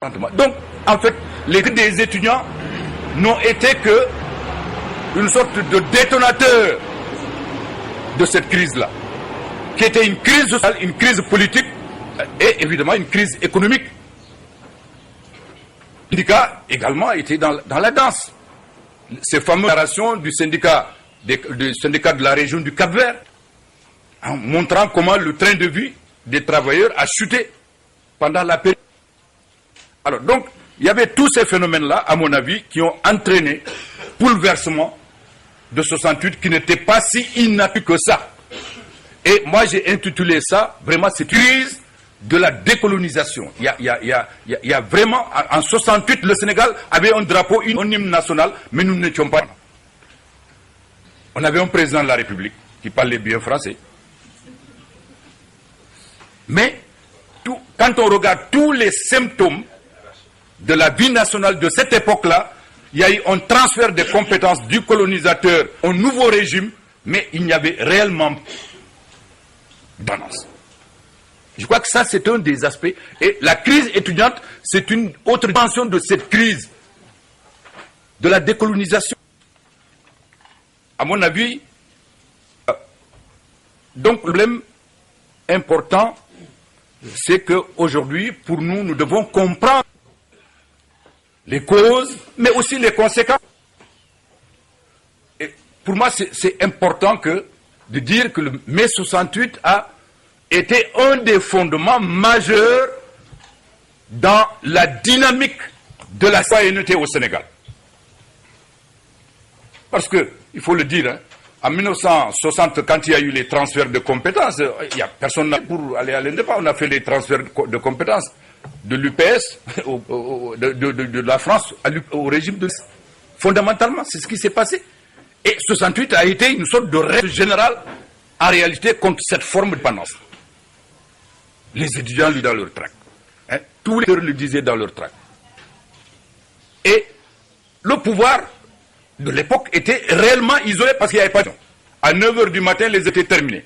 Donc, en fait, les cris des étudiants n'ont été que une sorte de détonateur de cette crise-là, qui était une crise sociale, une crise politique et évidemment une crise économique. Le syndicat également était dans la danse. Ces fameuses déclarations du syndicat de la région du Cap-Vert, en montrant comment le train de vie des travailleurs a chuté pendant la période. Alors donc, il y avait tous ces phénomènes-là, à mon avis, qui ont entraîné bouleversement de 68 qui n'était pas si inattendu que ça. Et moi, j'ai intitulé ça, vraiment, cette crise de la décolonisation. Il y a vraiment, en 68, le Sénégal avait un drapeau, un hymne national, mais nous n'étions pas. On avait un président de la République qui parlait bien français. Mais, quand on regarde tous les symptômes de la vie nationale de cette époque-là, il y a eu un transfert de compétences du colonisateur au nouveau régime, mais il n'y avait réellement pas d'annonce. Je crois que ça, c'est un des aspects. Et la crise étudiante, c'est une autre dimension de cette crise de la décolonisation. À mon avis, donc, le problème important, c'est qu'aujourd'hui, pour nous, nous devons comprendre les causes, mais aussi les conséquences. Et pour moi, c'est important de dire que le mai 68 a été un des fondements majeurs dans la dynamique de la citoyenneté au Sénégal. Parce que, il faut le dire, hein, en 1960, quand il y a eu les transferts de compétences, il n'y a personne pour aller à l'indépendance. On a fait les transferts de compétences de l'UPS, de la France au régime de... Fondamentalement, c'est ce qui s'est passé. Et 68 a été une sorte de règle générale, en réalité, contre cette forme de dépendance. Les étudiants lui dans leur tract. Hein, tous les leaders le disaient dans leur tract. Et le pouvoir de l'époque était réellement isolé parce qu'il n'y avait pas de... À 9h du matin, les étaient terminés.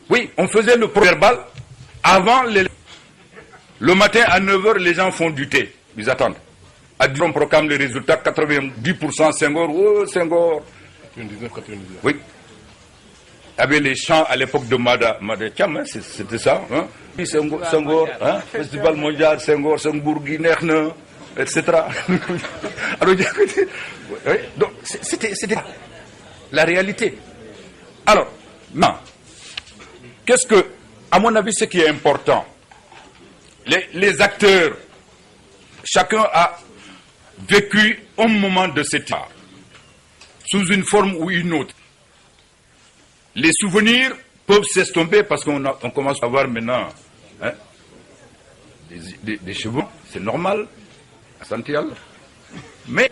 Oui, on faisait le pro-verbal avant les... Le matin, à 9h, les gens font du thé. Ils attendent. À 10h, on proclame les résultats. 90% Senghor. Oh, Senghor. 99, 99. Oui. Il y avait les chants à l'époque de Mada Thiam, hein, c'était ça. Hein? Senghor, hein? Festival mondial, Senghor, Senghor, Guinerne, etc. Alors, oui, donc, c'était la réalité. Alors, non. Qu'est-ce que, à mon avis, ce qui est important, les acteurs, chacun a vécu un moment de cette histoire, sous une forme ou une autre. Les souvenirs peuvent s'estomper parce qu'on commence à avoir maintenant, hein, des cheveux, c'est normal, essentiel. Mais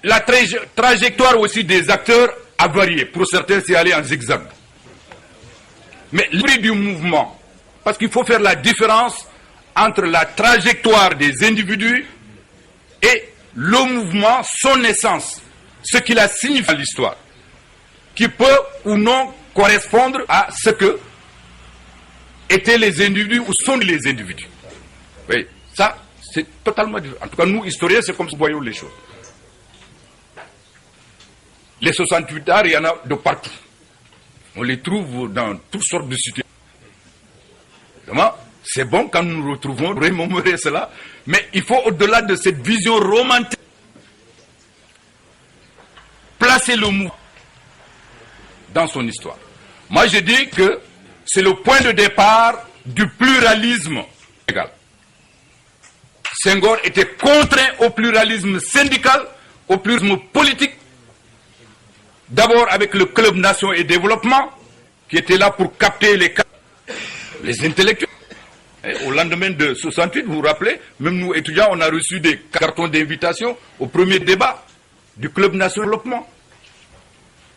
la trajectoire aussi des acteurs a varié. Pour certains, c'est aller en zigzag. Mais l'esprit du mouvement, parce qu'il faut faire la différence entre la trajectoire des individus et le mouvement, son essence, ce qu'il a signifié à l'histoire, qui peut ou non correspondre à ce que étaient les individus ou sont les individus. Oui, ça, c'est totalement différent. En tout cas, nous, historiens, c'est comme ça que nous voyons les choses. Les 68 arts, il y en a de partout. On les trouve dans toutes sortes de situations. C'est bon quand nous nous retrouvons, remémorer cela, mais il faut, au-delà de cette vision romantique, placer le mouvement dans son histoire. Moi, je dis que c'est le point de départ du pluralisme légal. Senghor était contraint au pluralisme syndical, au pluralisme politique, d'abord avec le Club Nation et Développement, qui était là pour capter les intellectuels. Et au lendemain de 68, vous vous rappelez, même nous étudiants, on a reçu des cartons d'invitation au premier débat du Club Nation et Développement.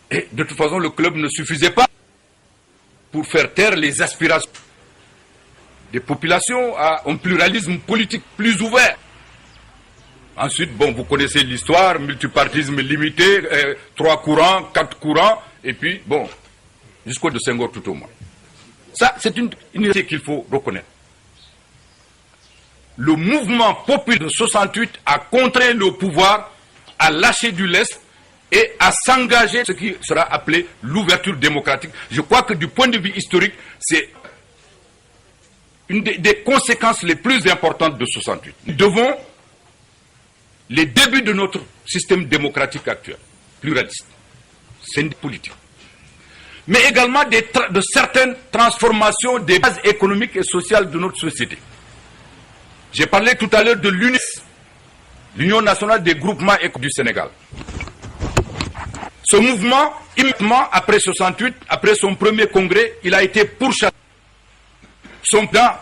Et de toute façon, le club ne suffisait pas pour faire taire les aspirations des populations à un pluralisme politique plus ouvert. Ensuite, bon, vous connaissez l'histoire, multipartisme limité, 3 courants, 4 courants, et puis, bon, jusqu'au de Senghor tout au moins. Ça, c'est une unité qu'il faut reconnaître. le mouvement populaire de 68 a contraint le pouvoir à lâcher du lest et à s'engager ce qui sera appelé l'ouverture démocratique. Je crois que du point de vue historique, c'est une des conséquences les plus importantes de 68. Nous devons les débuts de notre système démocratique actuel, pluraliste, politique, mais également de certaines transformations des bases économiques et sociales de notre société. J'ai parlé tout à l'heure de l'UNIS, l'Union nationale des groupements économiques du Sénégal. Ce mouvement, immédiatement après 68, après son premier congrès, il a été pourchassé. Son plan,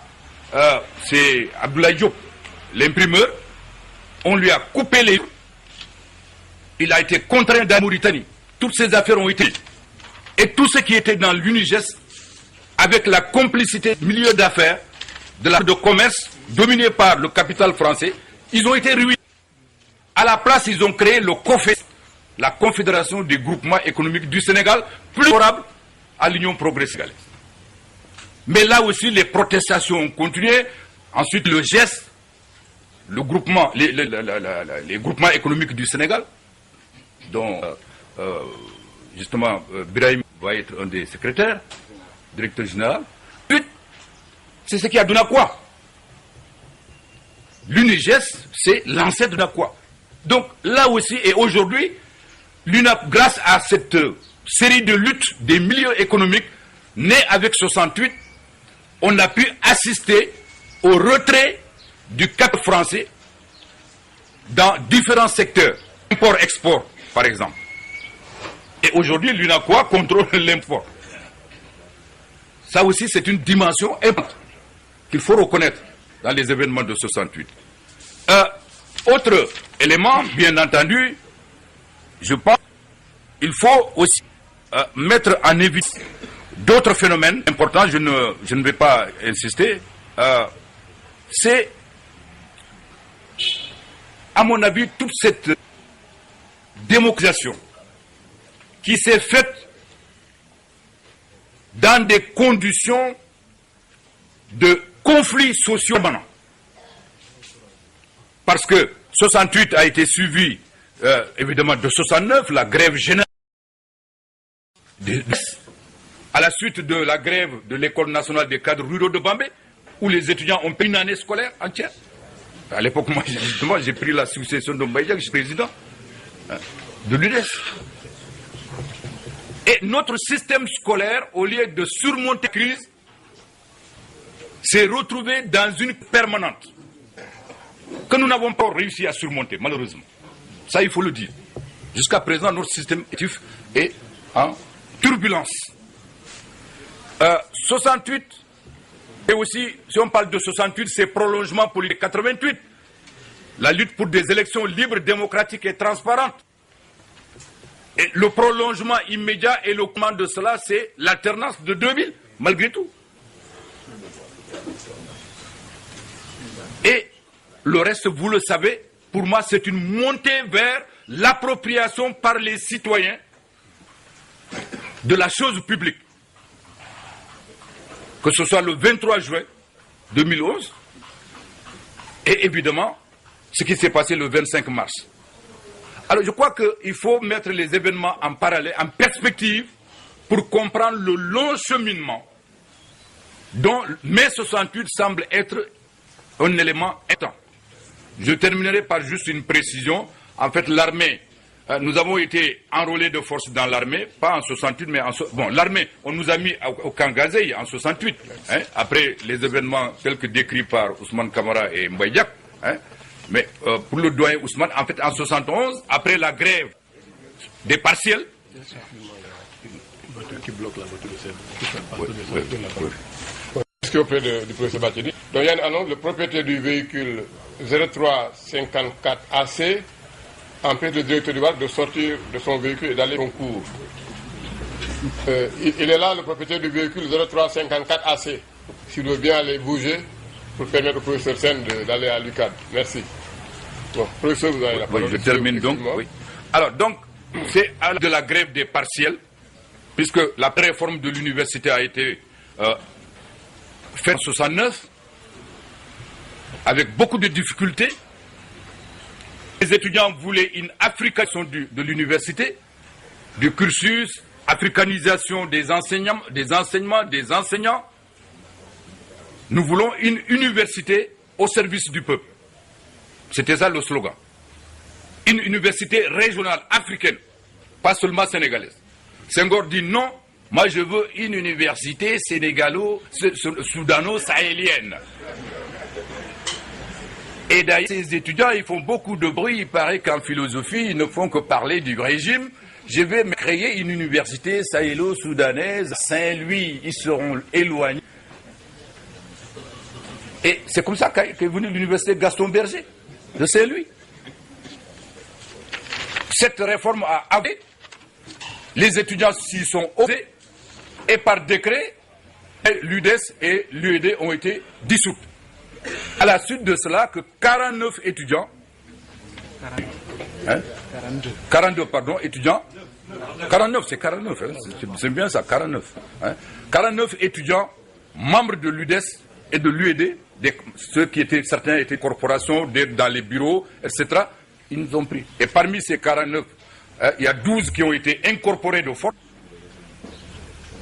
c'est Abdoulaye Diop, l'imprimeur. On lui a coupé les... Il a été contraint d'aller en Mauritanie. Toutes ces affaires ont été... Et tout ce qui était dans l'UNIGES, avec la complicité du milieu d'affaires, de commerce, dominé par le capital français, ils ont été ruinés. À la place, ils ont créé le COFES, la Confédération des groupements économiques du Sénégal, plus favorable à l'Union progressiste sénégalaise. Mais là aussi, les protestations ont continué. Ensuite, le GES, le groupement, les groupements économiques du Sénégal, dont justement Birahim va être un des secrétaires, directeur général. C'est ce qui a donné à quoi? L'UNIGES, c'est l'ancêtre de quoi? Donc là aussi, et aujourd'hui, l'UNAP, grâce à cette série de luttes des milieux économiques, née avec 68, on a pu assister au retrait du cap français dans différents secteurs, import-export par exemple. Et aujourd'hui, l'UNACOA contrôle l'import. Ça aussi, c'est une dimension importante qu'il faut reconnaître dans les événements de 68. Autre élément, bien entendu, je pense qu'il faut aussi mettre en évidence d'autres phénomènes importants, je ne vais pas insister, c'est, à mon avis, toute cette démocratisation qui s'est faite dans des conditions de conflits sociaux permanents. Parce que 68 a été suivi, évidemment, de 69, la grève générale. À la suite de la grève de l'École nationale des cadres ruraux de Bambey, où les étudiants ont payé une année scolaire entière. À l'époque, moi, justement, j'ai pris la succession de Mbaye Diack, je suis président de l'UDES. Et notre système scolaire, au lieu de surmonter la crise, s'est retrouvé dans une permanente que nous n'avons pas réussi à surmonter, malheureusement. Ça, il faut le dire. Jusqu'à présent, notre système éducatif est en turbulence. 68, et aussi, si on parle de 68, c'est prolongement pour les 88. La lutte pour des élections libres, démocratiques et transparentes. Et le prolongement immédiat et le comment de cela, c'est l'alternance de 2000, malgré tout. Et le reste, vous le savez, pour moi, c'est une montée vers l'appropriation par les citoyens de la chose publique. Que ce soit le 23 juin 2011 et évidemment ce qui s'est passé le 25 mars. Alors je crois qu'il faut mettre les événements en parallèle, en perspective, pour comprendre le long cheminement dont mai 68 semble être un élément important. Je terminerai par juste une précision. En fait, l'armée, nous avons été enrôlés de force dans l'armée, pas en 68, mais bon, l'armée, on nous a mis au camp Gazei en 68, hein, après les événements tels que décrits par Ousmane Camara et Mbaye Diack, hein, mais pour le doyen Ousmane, en fait, en 71, après la grève des partiels, qui bloque la voiture de auprès du professeur Bathily. Donc il y a une annonce, le propriétaire du véhicule 0354 AC empêche le directeur du VAR de sortir de son véhicule et d'aller au concours. Il est là, le propriétaire du véhicule 0354 AC. S'il veut bien aller bouger pour permettre au professeur Sen d'aller à l'UCAD. Merci. Bon, professeur, vous avez la parole. Oui, je termine donc. Oui. Alors, donc, c'est à de la grève des partiels, puisque la réforme de l'université a été faite en 69. avec beaucoup de difficultés. Les étudiants voulaient une africanisation de l'université, du cursus, africanisation des enseignements, des enseignants. Nous voulons une université au service du peuple. C'était ça le slogan. Une université régionale africaine, pas seulement sénégalaise. Senghor dit non, moi je veux une université sénégalo-soudano-sahélienne. Et d'ailleurs, ces étudiants, ils font beaucoup de bruit. Il paraît qu'en philosophie, ils ne font que parler du régime. Je vais créer une université sahélo-soudanaise. Saint-Louis, ils seront éloignés. Et c'est comme ça qu'est venue l'université Gaston Berger de Saint-Louis. Cette réforme a avancé. Les étudiants s'y sont opposés. Et par décret, l'UDES et l'UED ont été dissoutes. À la suite de cela, que 49 étudiants, 42 pardon, étudiants, 49 c'est 49, c'est bien ça, 49. 49 étudiants, membres de l'UDES et de l'UED, ceux qui étaient, certains étaient corporations, dans les bureaux, etc., ils nous ont pris. Et parmi ces 49, il y a 12 qui ont été incorporés de force,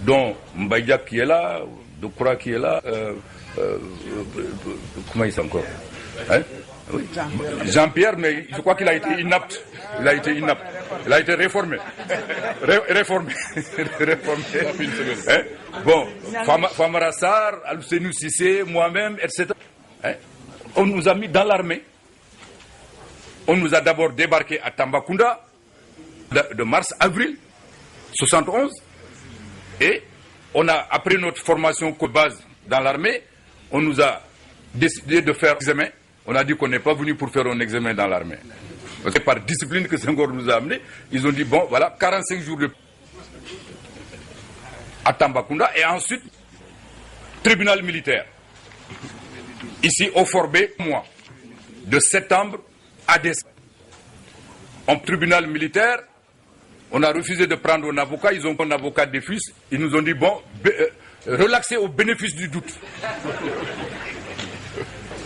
dont Mbaïdia qui est là, Dokura qui est là, comment il s'appelle encore, oui. Jean-Pierre, mais je crois qu'il a été inapte. Il a été inapte. Il a été réformé. Réformé. Bon, Famara Sarr, Al-Senou Sissé, moi-même, etc. On nous a mis dans l'armée. On nous a d'abord débarqué à Tambacounda de mars-avril 71. Et on a, après notre formation de base dans l'armée, on nous a décidé de faire un examen. On a dit qu'on n'est pas venu pour faire un examen dans l'armée. C'est par discipline que Senghor nous a amenés. Ils ont dit, bon, voilà, 45 jours à Tambacounda. Et ensuite, tribunal militaire. Ici, au Forbé, mois. De septembre à décembre. En tribunal militaire, on a refusé de prendre un avocat. Ils ont pris un avocat des fils. Ils nous ont dit, bon, relaxez au bénéfice du doute.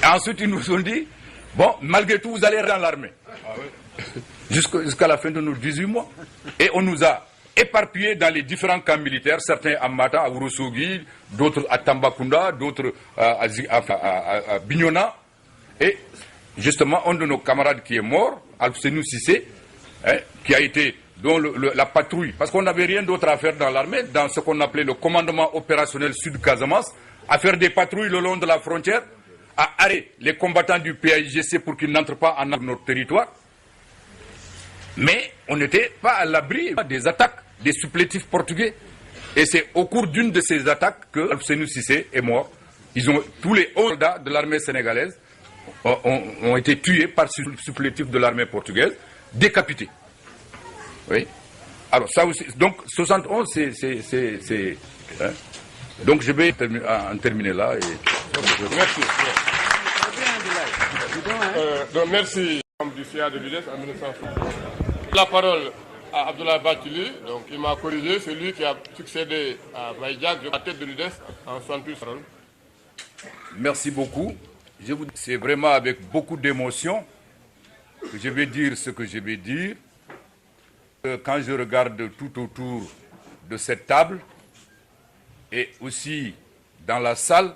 Et ensuite, ils nous ont dit, bon, malgré tout, vous allez dans l'armée. Jusqu'à la fin de nos 18 mois. Et on nous a éparpillés dans les différents camps militaires, certains à Mata, à Ourossogui, d'autres à Tambacounda, d'autres à Bignona. Et justement, un de nos camarades qui est mort, Al-Senou Sissé, qui a été dans la patrouille, parce qu'on n'avait rien d'autre à faire dans l'armée, dans ce qu'on appelait le commandement opérationnel Sud-Casamance, à faire des patrouilles le long de la frontière, à arrêter les combattants du PAIGC pour qu'ils n'entrent pas en notre territoire. Mais on n'était pas à l'abri des attaques des supplétifs portugais. Et c'est au cours d'une de ces attaques que Al-Senou Sissé est mort. Tous les soldats de l'armée sénégalaise ont été tués par supplétifs de l'armée portugaise, décapités. Oui. Alors ça aussi, donc 71, c'est donc je vais en terminer là. Merci. Donc merci du CA de l'UDES en 1960. La parole à Abdoulaye Bathily, donc il m'a corrigé, c'est lui qui a succédé à Maïdiak, à la tête de l'UDES en 68. Merci beaucoup. C'est vraiment avec beaucoup d'émotion que je vais dire ce que je vais dire. Quand je regarde tout autour de cette table et aussi dans la salle,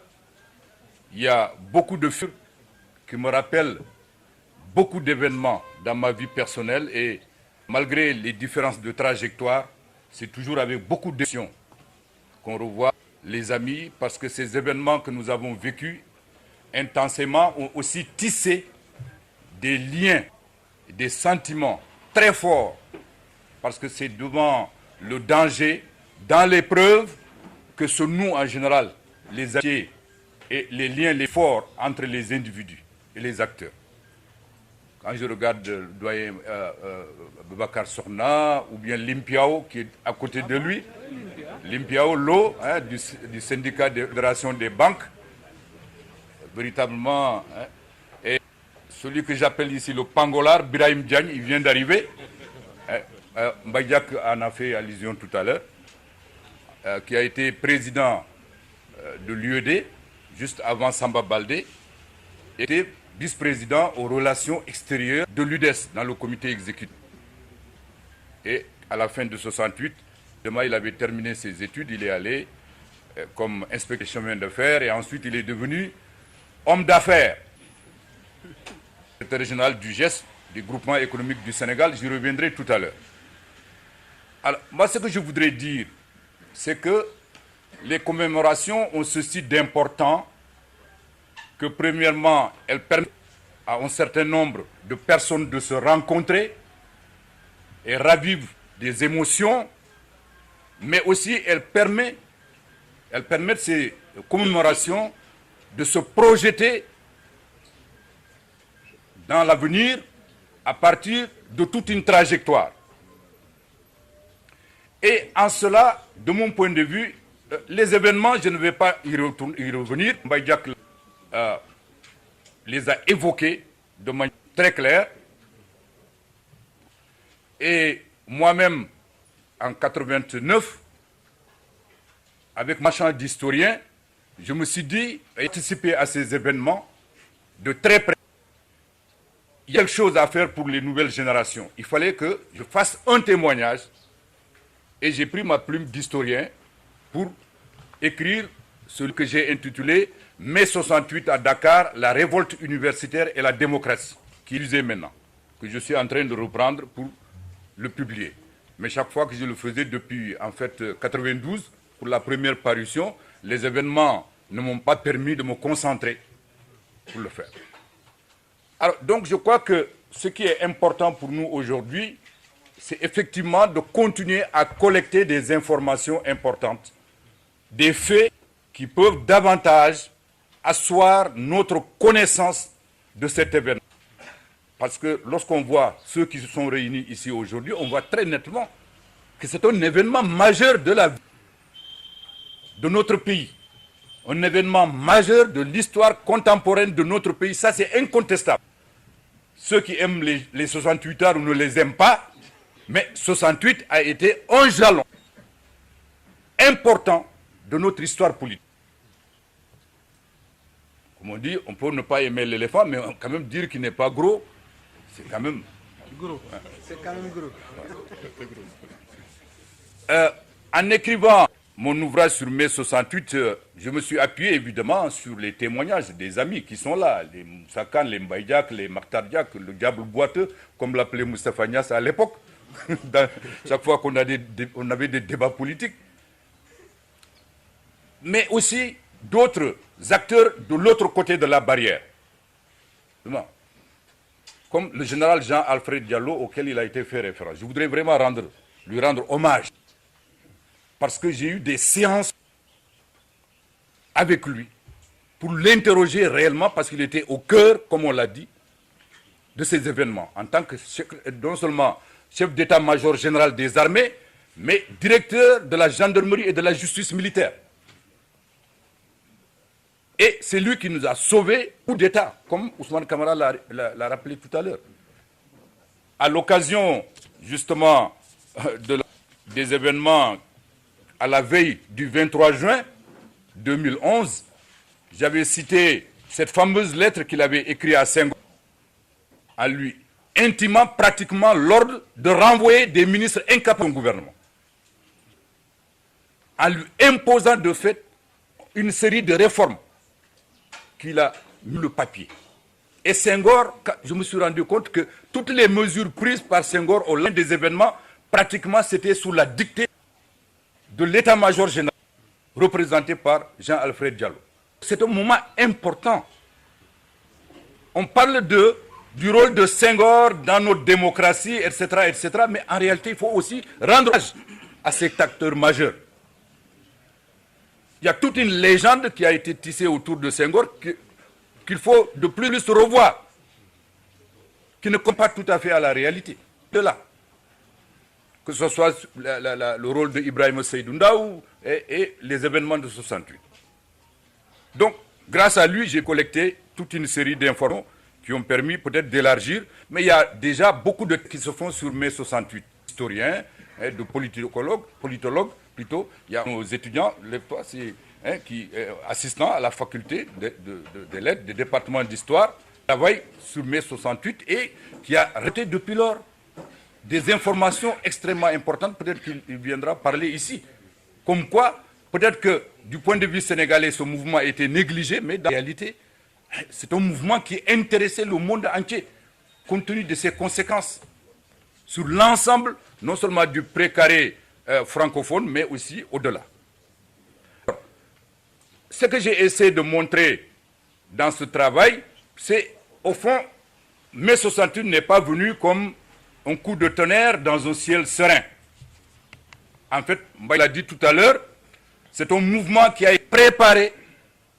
il y a beaucoup de figures qui me rappellent beaucoup d'événements dans ma vie personnelle et malgré les différences de trajectoire, c'est toujours avec beaucoup d'émotion qu'on revoit les amis parce que ces événements que nous avons vécus intensément ont aussi tissé des liens, des sentiments très forts parce que c'est devant le danger, dans l'épreuve, que se nouent en général les amitiés et les liens les forts entre les individus et les acteurs. Quand je regarde le doyen Boubacar Sorna ou bien Limpiao qui est à côté de lui, Limpiao Lo du syndicat de fédération des banques, véritablement, et celui que j'appelle ici le Pangolard, Birahim Diagne, il vient d'arriver. Mbaïdiak en a fait allusion tout à l'heure, qui a été président de l'UED juste avant Samba Baldé était vice-président aux relations extérieures de l'UDES dans le comité exécutif. Et à la fin de 68, il avait terminé ses études, il est allé comme inspecteur des chemins de fer et ensuite il est devenu homme d'affaires. Secrétaire régional du GES, du groupement économique du Sénégal, j'y reviendrai tout à l'heure. Alors, moi, ce que je voudrais dire, c'est que les commémorations ont ceci d'important que, premièrement, elles permettent à un certain nombre de personnes de se rencontrer et ravivent des émotions, mais aussi elles permettent ces commémorations de se projeter dans l'avenir à partir de toute une trajectoire. Et en cela, de mon point de vue, les événements, je ne vais pas y revenir. Mbaye Diack les a évoqués de manière très claire. Et moi-même, en 89, avec ma chambre d'historien, je me suis dit, anticiper à ces événements de très près. Il y a quelque chose à faire pour les nouvelles générations. Il fallait que je fasse un témoignage et j'ai pris ma plume d'historien pour écrire ce que j'ai intitulé « Mai 68 à Dakar, la révolte universitaire et la démocratie » qui est usé maintenant, que je suis en train de reprendre pour le publier. Mais chaque fois que je le faisais depuis en fait 92, pour la première parution, les événements ne m'ont pas permis de me concentrer pour le faire. Alors, donc je crois que ce qui est important pour nous aujourd'hui, c'est effectivement de continuer à collecter des informations importantes, des faits qui peuvent davantage asseoir notre connaissance de cet événement. Parce que lorsqu'on voit ceux qui se sont réunis ici aujourd'hui, on voit très nettement que c'est un événement majeur de la vie de notre pays. Un événement majeur de l'histoire contemporaine de notre pays. Ça, c'est incontestable. Ceux qui aiment les 68 heures ne les aiment pas, mais 68 a été un jalon important de notre histoire politique. Comme on dit, on peut ne pas aimer l'éléphant, mais quand même dire qu'il n'est pas gros, c'est quand même gros. Ouais. C'est quand même gros. En écrivant mon ouvrage sur mai 68, je me suis appuyé évidemment sur les témoignages des amis qui sont là, les Moussa Kane, les Mbaye Diack, les Makhtar Diack, le diable boiteux, comme l'appelait Moustapha Niasse à l'époque, chaque fois qu'on avait des débats politiques. Mais aussi d'autres acteurs de l'autre côté de la barrière. Comme le général Jean-Alfred Diallo, auquel il a été fait référence. Je voudrais vraiment lui rendre hommage. Parce que j'ai eu des séances avec lui pour l'interroger réellement, parce qu'il était au cœur, comme on l'a dit, de ces événements. En tant que non seulement chef d'état-major général des armées, mais directeur de la gendarmerie et de la justice militaire. Et c'est lui qui nous a sauvés coup d'État, comme Ousmane Camara l'a rappelé tout à l'heure. À l'occasion, justement, des événements à la veille du 23 juin 2011, j'avais cité cette fameuse lettre qu'il avait écrite à Senghor, en lui intimant pratiquement l'ordre de renvoyer des ministres incapables au gouvernement, en lui imposant de fait une série de réformes qu'il a mis le papier. Et Senghor, je me suis rendu compte que toutes les mesures prises par Senghor au lendemain des événements, pratiquement c'était sous la dictée de l'état-major général représenté par Jean-Alfred Diallo. C'est un moment important. On parle du rôle de Senghor dans notre démocratie, etc., etc., mais en réalité, il faut aussi rendre hommage à cet acteur majeur. Il y a toute une légende qui a été tissée autour de Senghor qu'il faut de plus revoir, qui ne correspond pas tout à fait à la réalité. De là, que ce soit le rôle de Ibrahima Seydou Ndaw et les événements de 68. Donc, grâce à lui, j'ai collecté toute une série d'informations qui ont permis peut-être d'élargir, mais il y a déjà beaucoup de qui se font sur mai 68. Historiens, de politologues plutôt, il y a nos étudiants, assistant à la faculté de lettres, des départements d'histoire, travaille sur mai 68 et qui a arrêté depuis lors des informations extrêmement importantes. Peut-être qu'il viendra parler ici. Comme quoi, peut-être que du point de vue sénégalais, ce mouvement a été négligé, mais dans la réalité, c'est un mouvement qui intéressait le monde entier, compte tenu de ses conséquences sur l'ensemble, non seulement du précaré francophone, mais aussi au-delà. Ce que j'ai essayé de montrer dans ce travail, c'est, au fond, mai 68 n'est pas venu comme un coup de tonnerre dans un ciel serein. En fait, Mbaye l'a dit tout à l'heure, c'est un mouvement qui a été préparé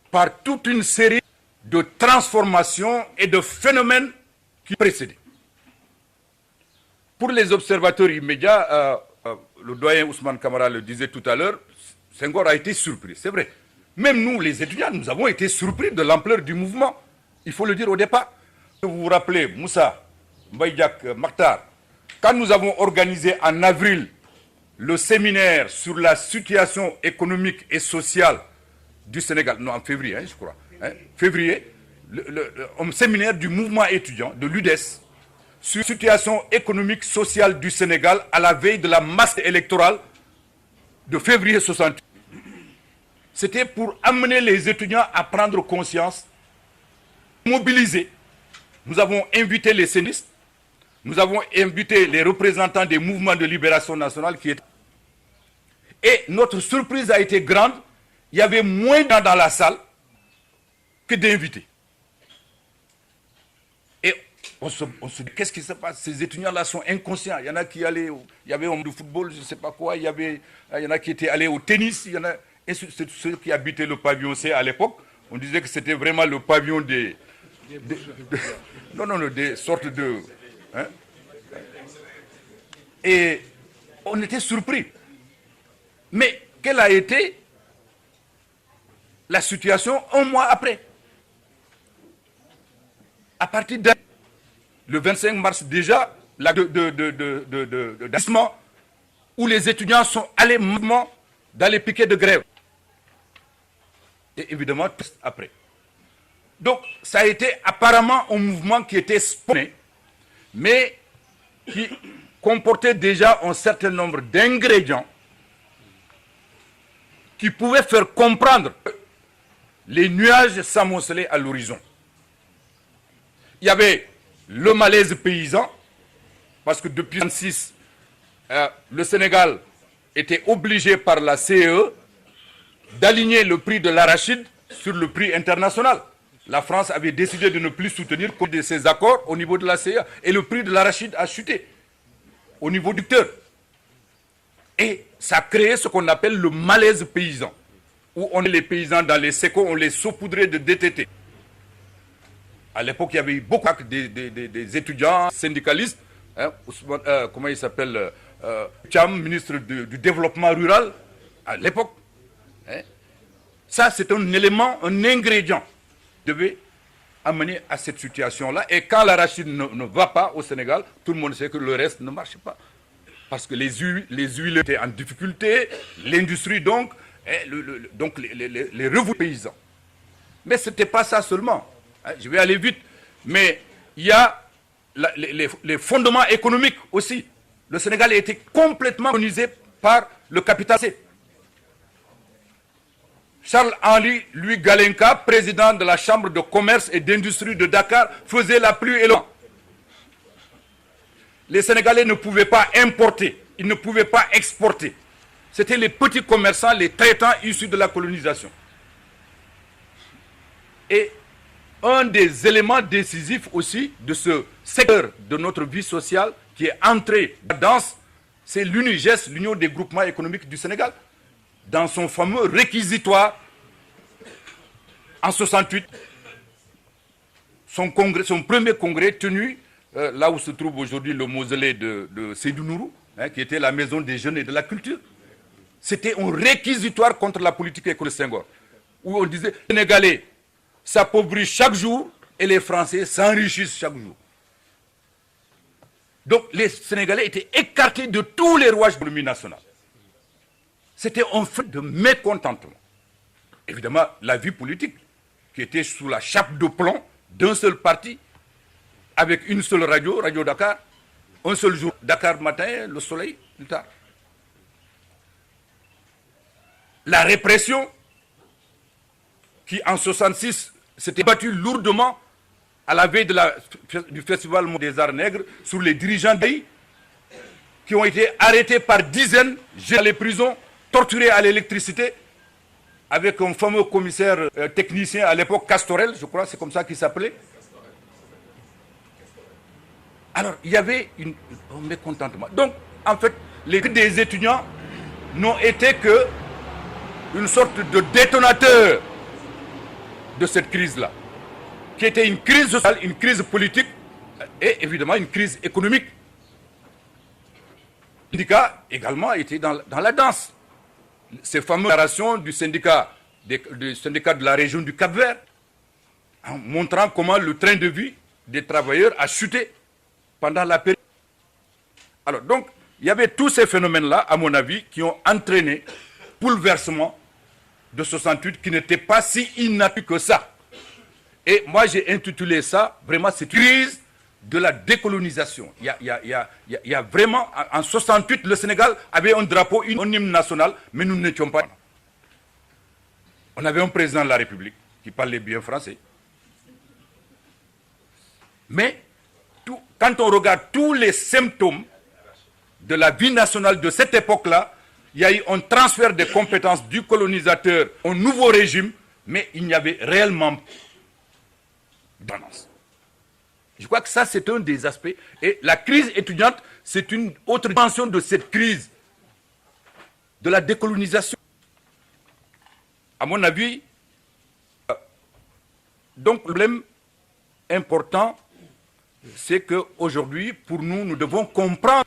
par toute une série de transformations et de phénomènes qui précédaient. Pour les observateurs immédiats, le doyen Ousmane Camara le disait tout à l'heure, Senghor a été surpris, c'est vrai. Même nous, les étudiants, nous avons été surpris de l'ampleur du mouvement. Il faut le dire au départ. Vous vous rappelez, Moussa, Mbaye Diack, Makhtar, quand nous avons organisé en avril le séminaire sur la situation économique et sociale du Sénégal, non, en février, je crois, février, un séminaire du mouvement étudiant de l'UDES sur la situation économique sociale du Sénégal à la veille de la masse électorale de février 68. C'était pour amener les étudiants à prendre conscience, mobiliser. Nous avons invité les sénistes, nous avons invité les représentants des mouvements de libération nationale qui étaient. Et notre surprise a été grande. Il y avait moins de gens dans la salle que d'invités. Et on se dit, qu'est-ce qui se passe? Ces étudiants-là sont inconscients. Il y en a qui allaient, il y avait un de football, je ne sais pas quoi, il y en a qui étaient allés au tennis, il y en a, et ceux qui habitaient le pavillon C à l'époque, on disait que c'était vraiment le pavillon des sortes de... Hein? Et on était surpris. Mais quelle a été la situation un mois après? À partir de le 25 mars déjà, où les étudiants sont allés dans les piquets de grève. Et évidemment, tout après. Donc, ça a été apparemment un mouvement qui était spontané, mais qui comportait déjà un certain nombre d'ingrédients qui pouvaient faire comprendre que les nuages s'amoncelaient à l'horizon. Il y avait le malaise paysan, parce que depuis 1936, le Sénégal était obligé par la CE d'aligner le prix de l'arachide sur le prix international. La France avait décidé de ne plus soutenir que de ces accords au niveau de la CE, et le prix de l'arachide a chuté au niveau du cœur. Et ça a créé ce qu'on appelle le malaise paysan, où on est les paysans dans les sécos, on les saupoudrait de DTT. À l'époque, il y avait eu beaucoup des étudiants syndicalistes, comment il s'appelle, Cham, ministre du développement rural, à l'époque. Ça, c'est un élément, un ingrédient qui devait amener à cette situation-là. Et quand l'arachide ne va pas au Sénégal, tout le monde sait que le reste ne marche pas. Parce que les huiles étaient en difficulté, l'industrie donc, donc les revenus paysans. Mais ce n'était pas ça seulement. Je vais aller vite. Mais il y a les fondements économiques aussi. Le Sénégal a été complètement colonisé par le capital. Charles-Henri Louis Galenka, président de la Chambre de commerce et d'industrie de Dakar, faisait la pluie et le vent. Les Sénégalais ne pouvaient pas importer, ils ne pouvaient pas exporter. C'était les petits commerçants, les traitants issus de la colonisation. Et un des éléments décisifs aussi de ce secteur de notre vie sociale qui est entré dans la danse, c'est l'UNIGES, l'Union des groupements économiques du Sénégal, dans son fameux réquisitoire en 68, son premier congrès tenu là où se trouve aujourd'hui le mausolée de Seydou Nourou, qui était la maison des jeunes et de la culture. C'était un réquisitoire contre la politique économique de Senghor, où on disait les Sénégalais s'appauvrissent chaque jour et les Français s'enrichissent chaque jour. Donc les Sénégalais étaient écartés de tous les rouages de l'économie nationale. C'était un fait de mécontentement. évidemment, la vie politique, qui était sous la chape de plomb d'un seul parti, avec une seule radio, Radio Dakar, un seul jour, Dakar matin, le soleil, plus tard. La répression, qui en 1966 s'était battue lourdement à la veille du Festival des Arts Nègres sur les dirigeants du pays, qui ont été arrêtés par dizaines, jetés dans les prisons, torturés à l'électricité, avec un fameux commissaire technicien à l'époque, Castorel, je crois, c'est comme ça qu'il s'appelait. Alors, il y avait un mécontentement. Donc, en fait, les des étudiants n'ont été que une sorte de détonateur de cette crise-là, qui était une crise sociale, une crise politique et évidemment une crise économique. Le syndicat également était dans la danse. Ces fameuses déclarations du syndicat de la région du Cap-Vert, en montrant comment le train de vie des travailleurs a chuté pendant la période. Alors donc, il y avait tous ces phénomènes-là, à mon avis, qui ont entraîné bouleversement de 68 qui n'était pas si inattendu que ça. Et moi, j'ai intitulé ça, vraiment, cette crise de la décolonisation. Il y a vraiment, en 68, le Sénégal avait un drapeau, un hymne national, mais nous n'étions pas. On avait un président de la République qui parlait bien français. Mais, quand on regarde tous les symptômes de la vie nationale de cette époque-là, il y a eu un transfert de compétences du colonisateur au nouveau régime, mais il n'y avait réellement pas d'annonce. Je crois que ça, c'est un des aspects. Et la crise étudiante, c'est une autre dimension de cette crise, de la décolonisation. À mon avis, donc, le problème important, c'est qu'aujourd'hui, pour nous, nous devons comprendre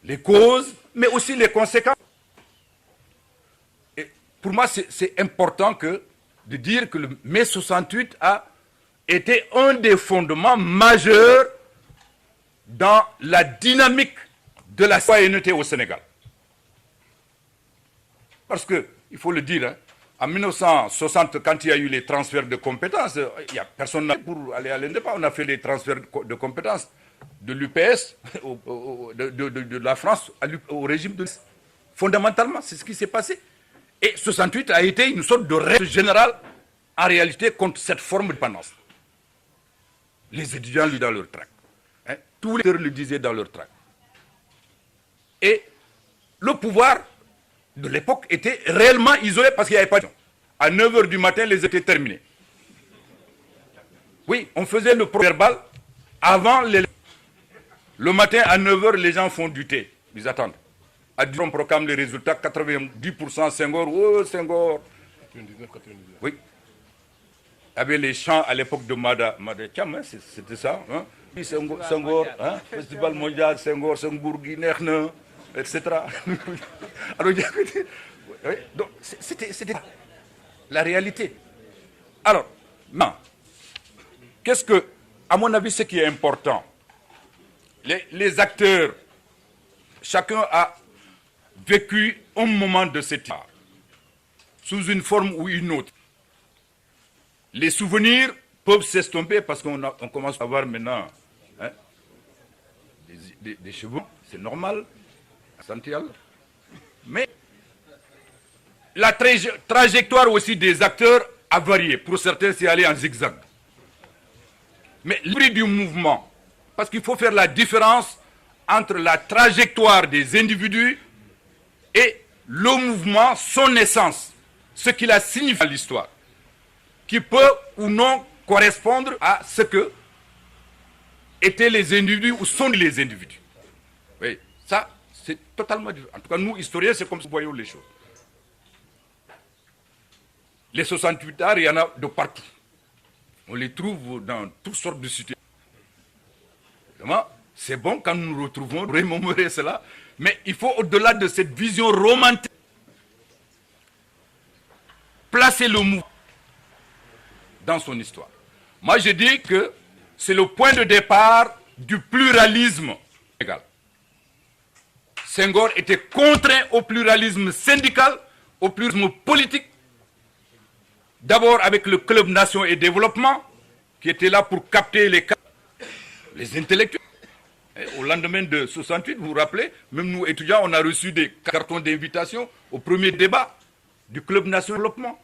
les causes, mais aussi les conséquences. Et pour moi, c'est important de dire que le mai 68 a été un des fondements majeurs dans la dynamique de la citoyenneté au Sénégal. Parce que, il faut le dire, hein, en 1960, quand il y a eu les transferts de compétences, il n'y a personne pour aller à l'indépendance. On a fait les transferts de compétences de l'UPS, de la France au régime de l'UPS. Fondamentalement, c'est ce qui s'est passé. Et 68 a été une sorte de règle générale, en réalité, contre cette forme de dépendance. Les étudiants lui dans leur tract. Hein, tous les acteurs le disaient dans leur tract. Et le pouvoir de l'époque était réellement isolé parce qu'il n'y avait pas de... À 9h du matin, les étaient terminés. Oui, on faisait le verbal avant les... Le matin, à 9h, les gens font du thé. Ils attendent. À 10h, on proclame les résultats. 90% Senghor. Oh, Senghor. 99, 99. Oui. Il y avait les chants à l'époque de Mada Thiam, hein, c'était ça. Hein? Oui, Senghor, hein? Festival mondial, Senghor, Senghor, Guinéerne, etc. Alors, oui, donc, c'était la réalité. Alors, non. Qu'est-ce que, à mon avis, ce qui est important, les acteurs, chacun a vécu un moment de cette histoire, sous une forme ou une autre. Les souvenirs peuvent s'estomper parce qu'on commence à avoir maintenant, hein, des cheveux, c'est normal, essentiel. Mais la trajectoire aussi des acteurs a varié. Pour certains, c'est aller en zigzag. Mais l'esprit du mouvement, parce qu'il faut faire la différence entre la trajectoire des individus et le mouvement, son essence, ce qu'il a signifié à l'histoire, qui peut ou non correspondre à ce que étaient les individus ou sont les individus. Oui, ça, c'est totalement différent. En tout cas, nous, historiens, c'est comme ça que nous voyons les choses. Les 68 arts, il y en a de partout. On les trouve dans toutes sortes de situations. Évidemment, c'est bon quand nous nous retrouvons, remémorer cela, mais il faut, au-delà de cette vision romantique, placer le mouvement dans son histoire. Moi, je dis que c'est le point de départ du pluralisme légal. Senghor était contraint au pluralisme syndical, au pluralisme politique, D'abord avec le Club Nation et Développement, qui était là pour capter les intellectuels. Et au lendemain de 68, vous vous rappelez, même nous étudiants, on a reçu des cartons d'invitation au premier débat du Club Nation et Développement.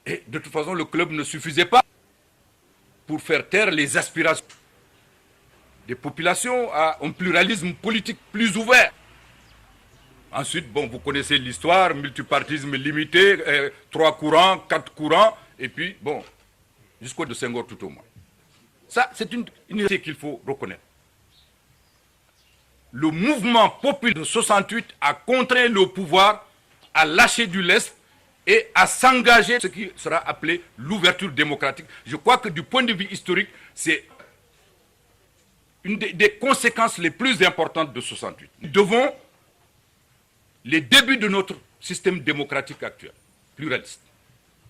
Et de toute façon, le club ne suffisait pas pour faire taire les aspirations des populations à un pluralisme politique plus ouvert. Ensuite, bon, vous connaissez l'histoire, multipartisme limité, 3 courants, 4 courants, et puis, bon, jusqu'au de Senghor tout au moins. Ça, c'est une idée qu'il faut reconnaître. Le mouvement populaire de 68 a contraint le pouvoir à lâcher du lest et à s'engager, ce qui sera appelé l'ouverture démocratique. Je crois que du point de vue historique, c'est une des conséquences les plus importantes de 68. Nous devons les débuts de notre système démocratique actuel, pluraliste,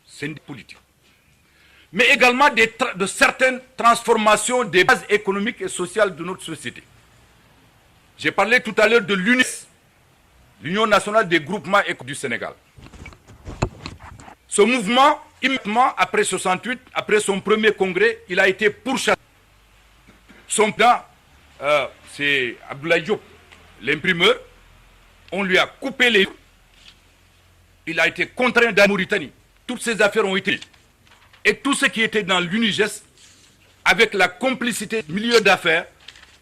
c'est politique. Mais également de certaines transformations des bases économiques et sociales de notre société. J'ai parlé tout à l'heure de l'UNIS, l'Union nationale des groupements économiques du Sénégal. Ce mouvement, immédiatement après 68, après son premier congrès, il a été pourchassé. Son plan, c'est Abdoulaye Diop, l'imprimeur. On lui a coupé les... Il a été contraint d'aller en Mauritanie. Toutes ces affaires ont été... Et tout ce qui était dans l'UNIGES, avec la complicité du milieu d'affaires,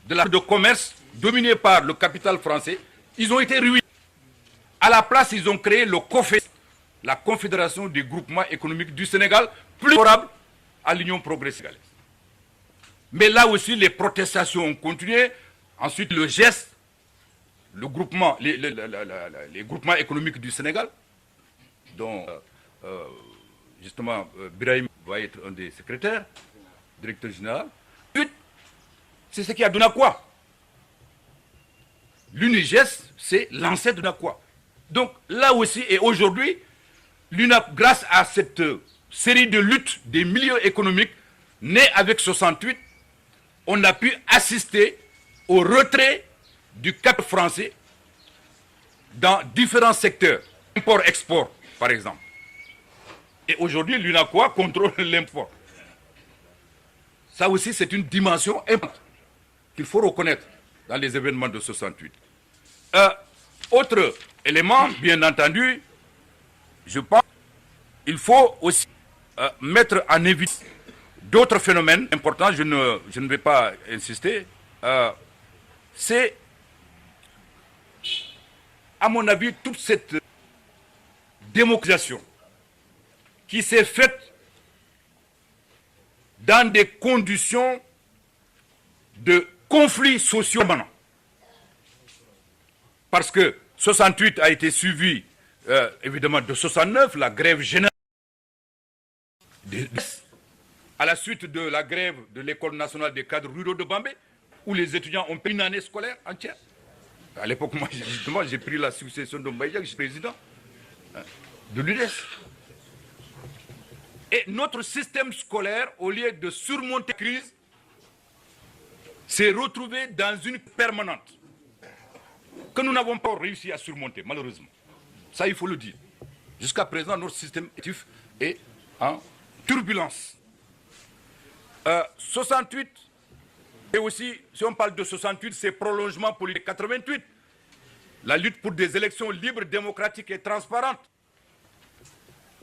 de commerce, dominé par le capital français, ils ont été ruinés. À la place, ils ont créé le COFES, la Confédération des groupements économiques du Sénégal, plus favorable à l'Union progressiste. Mais là aussi, les protestations ont continué. Ensuite, le geste, le groupement, les groupements économiques du Sénégal, dont justement Birahim va être un des secrétaires, directeur général. C'est ce qui a donné à quoi? L'UNIGES, c'est l'ancêtre de quoi? Donc là aussi, et aujourd'hui, grâce à cette série de luttes des milieux économiques nés avec 68, on a pu assister au retrait du cap français dans différents secteurs, import-export par exemple. Et aujourd'hui, l'UNACOA contrôle l'import. Ça aussi, c'est une dimension importante qu'il faut reconnaître dans les événements de 68. Autre élément, bien entendu, je pense qu'il faut aussi mettre en évidence d'autres phénomènes importants, je ne vais pas insister, c'est, à mon avis, toute cette démocratisation qui s'est faite dans des conditions de conflits sociaux permanents. Parce que 68 a été suivi, évidemment, de 69, la grève générale. À la suite de la grève de l'École nationale des cadres ruraux de Bambey, où les étudiants ont pris une année scolaire entière. À l'époque, moi, justement, j'ai pris la succession de Mbaye, je suis président de l'UDES. Et notre système scolaire, au lieu de surmonter la crise, s'est retrouvé dans une permanente que nous n'avons pas réussi à surmonter, malheureusement. Ça, il faut le dire. Jusqu'à présent, notre système éducatif est en turbulence. 68, et aussi, si on parle de 68, c'est prolongement pour les 88. La lutte pour des élections libres, démocratiques et transparentes.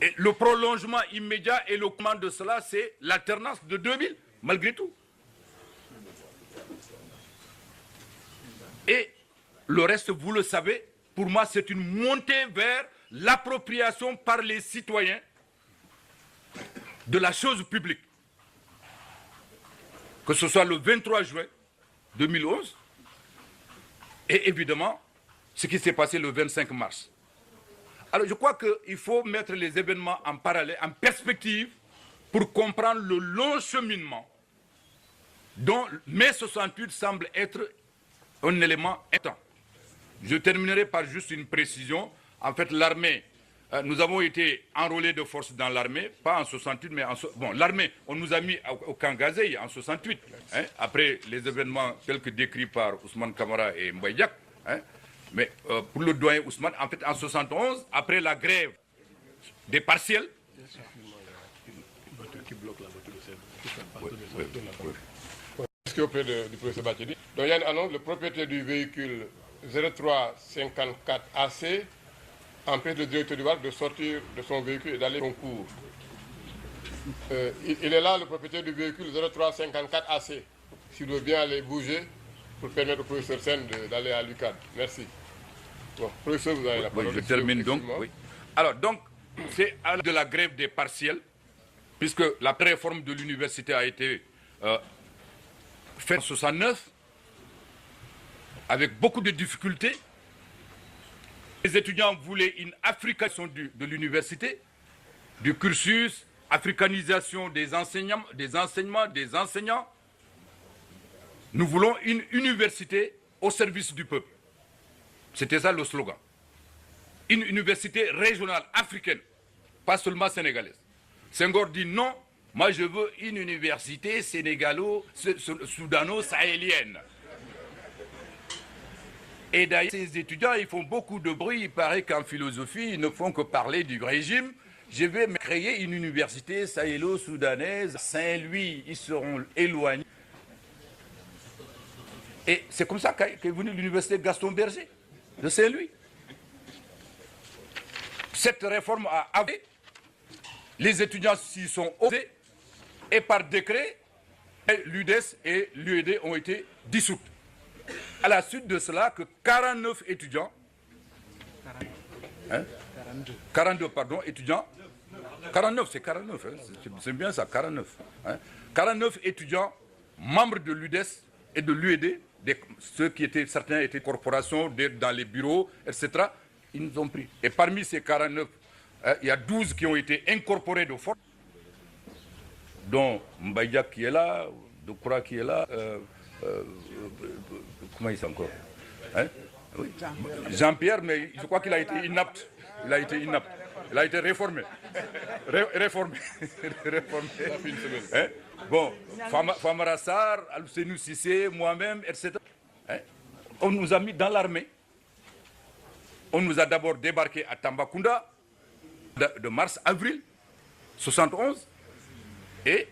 Et le prolongement immédiat et le commandement de cela, c'est l'alternance de 2000, malgré tout. Et le reste, vous le savez, pour moi, c'est une montée vers l'appropriation par les citoyens de la chose publique. Que ce soit le 23 juin 2011 et évidemment ce qui s'est passé le 25 mars. Alors je crois qu'il faut mettre les événements en parallèle, en perspective, pour comprendre le long cheminement dont mai 68 semble être un élément important. Je terminerai par juste une précision. En fait, l'armée, nous avons été enrôlés de force dans l'armée, pas en 68, mais bon, l'armée, on nous a mis au camp Gazei en 68, hein, après les événements tels que décrits par Ousmane Camara et Mbaye Diack, hein, mais pour le doyen Ousmane, en fait, en 71, après la grève des partiels, qui bloque la voiture de Senghor, qui fait partie de la oui. Ce qui est auprès du professeur Bathily. Donc il y a une annonce, le propriétaire du véhicule 0354 AC empêche le directeur du VAR de sortir de son véhicule et d'aller au concours. Il est là, le propriétaire du véhicule 0354 AC. S'il veut bien aller bouger pour permettre au professeur Sen d'aller à l'UCAD. Merci. Bon, professeur, vous avez la parole. Oui, je termine donc. Oui. Alors, donc, c'est à de la grève des partiels, puisque la réforme de l'université a été faite en 69, avec beaucoup de difficultés. Les étudiants voulaient une africanisation de l'université, du cursus, africanisation des enseignements, des enseignants. Nous voulons une université au service du peuple. C'était ça le slogan. Une université régionale africaine, pas seulement sénégalaise. Senghor dit non, moi je veux une université sénégalo-soudano-sahélienne. Et d'ailleurs, ces étudiants, ils font beaucoup de bruit. Il paraît qu'en philosophie, ils ne font que parler du régime. Je vais créer une université sahélo-soudanaise, Saint-Louis, ils seront éloignés. Et c'est comme ça qu'est venue l'université Gaston Berger, de Saint-Louis. Cette réforme a avancé, les étudiants s'y sont opposés, et par décret, l'UDES et l'UED ont été dissoutes. À la suite de cela, que 49 étudiants, 42 pardon, étudiants, 49, c'est 49, hein, c'est bien ça, 49. 49 étudiants, membres de l'UDES et de l'UED, ceux qui étaient, certains étaient corporations, dans les bureaux, etc., ils nous ont pris. Et parmi ces 49, il y a 12 qui ont été incorporés de force, dont Mbaïdia qui est là, Dokura qui est là, comment il s'appelle encore, oui. Jean-Pierre, mais je crois qu'il a été inapte. Il a été inapte. Il a été réformé. Réformé. Bon, Famara Sarr, Al-Senou Sissé, moi-même, etc. On nous a mis dans l'armée. On nous a d'abord débarqué à Tambacounda de mars-avril 71. Et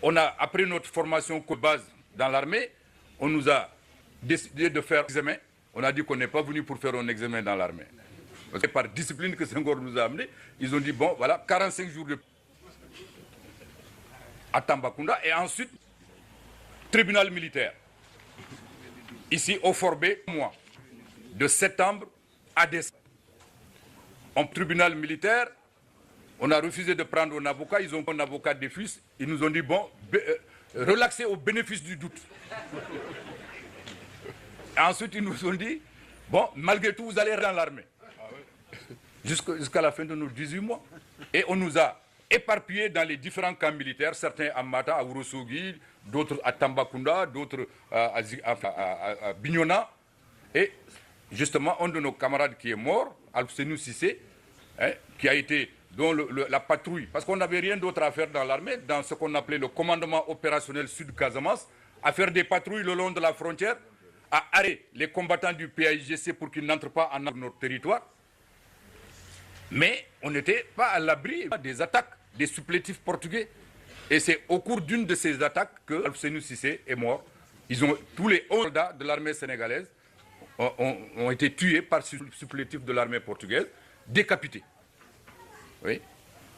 on a, après notre formation de base dans l'armée, on nous a décidé de faire un examen. On a dit qu'on n'est pas venu pour faire un examen dans l'armée. C'est par discipline que Senghor nous a amenés. Ils ont dit, bon, voilà, 45 jours à Tambacounda. Et ensuite, tribunal militaire. Ici, au Forbé, mois, de septembre à décembre. En tribunal militaire, on a refusé de prendre un avocat. Ils ont pris un avocat des fils. Ils nous ont dit, bon, relaxez au bénéfice du doute. Et ensuite, ils nous ont dit, bon, malgré tout, vous allez dans l'armée. Jusqu'à la fin de nos 18 mois. Et on nous a éparpillés dans les différents camps militaires, certains à Mata, à Ourossogui, d'autres à Tambacounda, d'autres à Bignona. Et justement, un de nos camarades qui est mort, Al-Senou Sissé, qui a été dans la patrouille, parce qu'on n'avait rien d'autre à faire dans l'armée, dans ce qu'on appelait le commandement opérationnel Sud-Casamance, à faire des patrouilles le long de la frontière, à arrêter les combattants du PAIGC pour qu'ils n'entrent pas en notre territoire. Mais on n'était pas à l'abri des attaques des supplétifs portugais. Et c'est au cours d'une de ces attaques que Al-Senou Sissé est mort. Tous les 11 soldats de l'armée sénégalaise ont été tués par supplétifs de l'armée portugaise, décapités. Oui.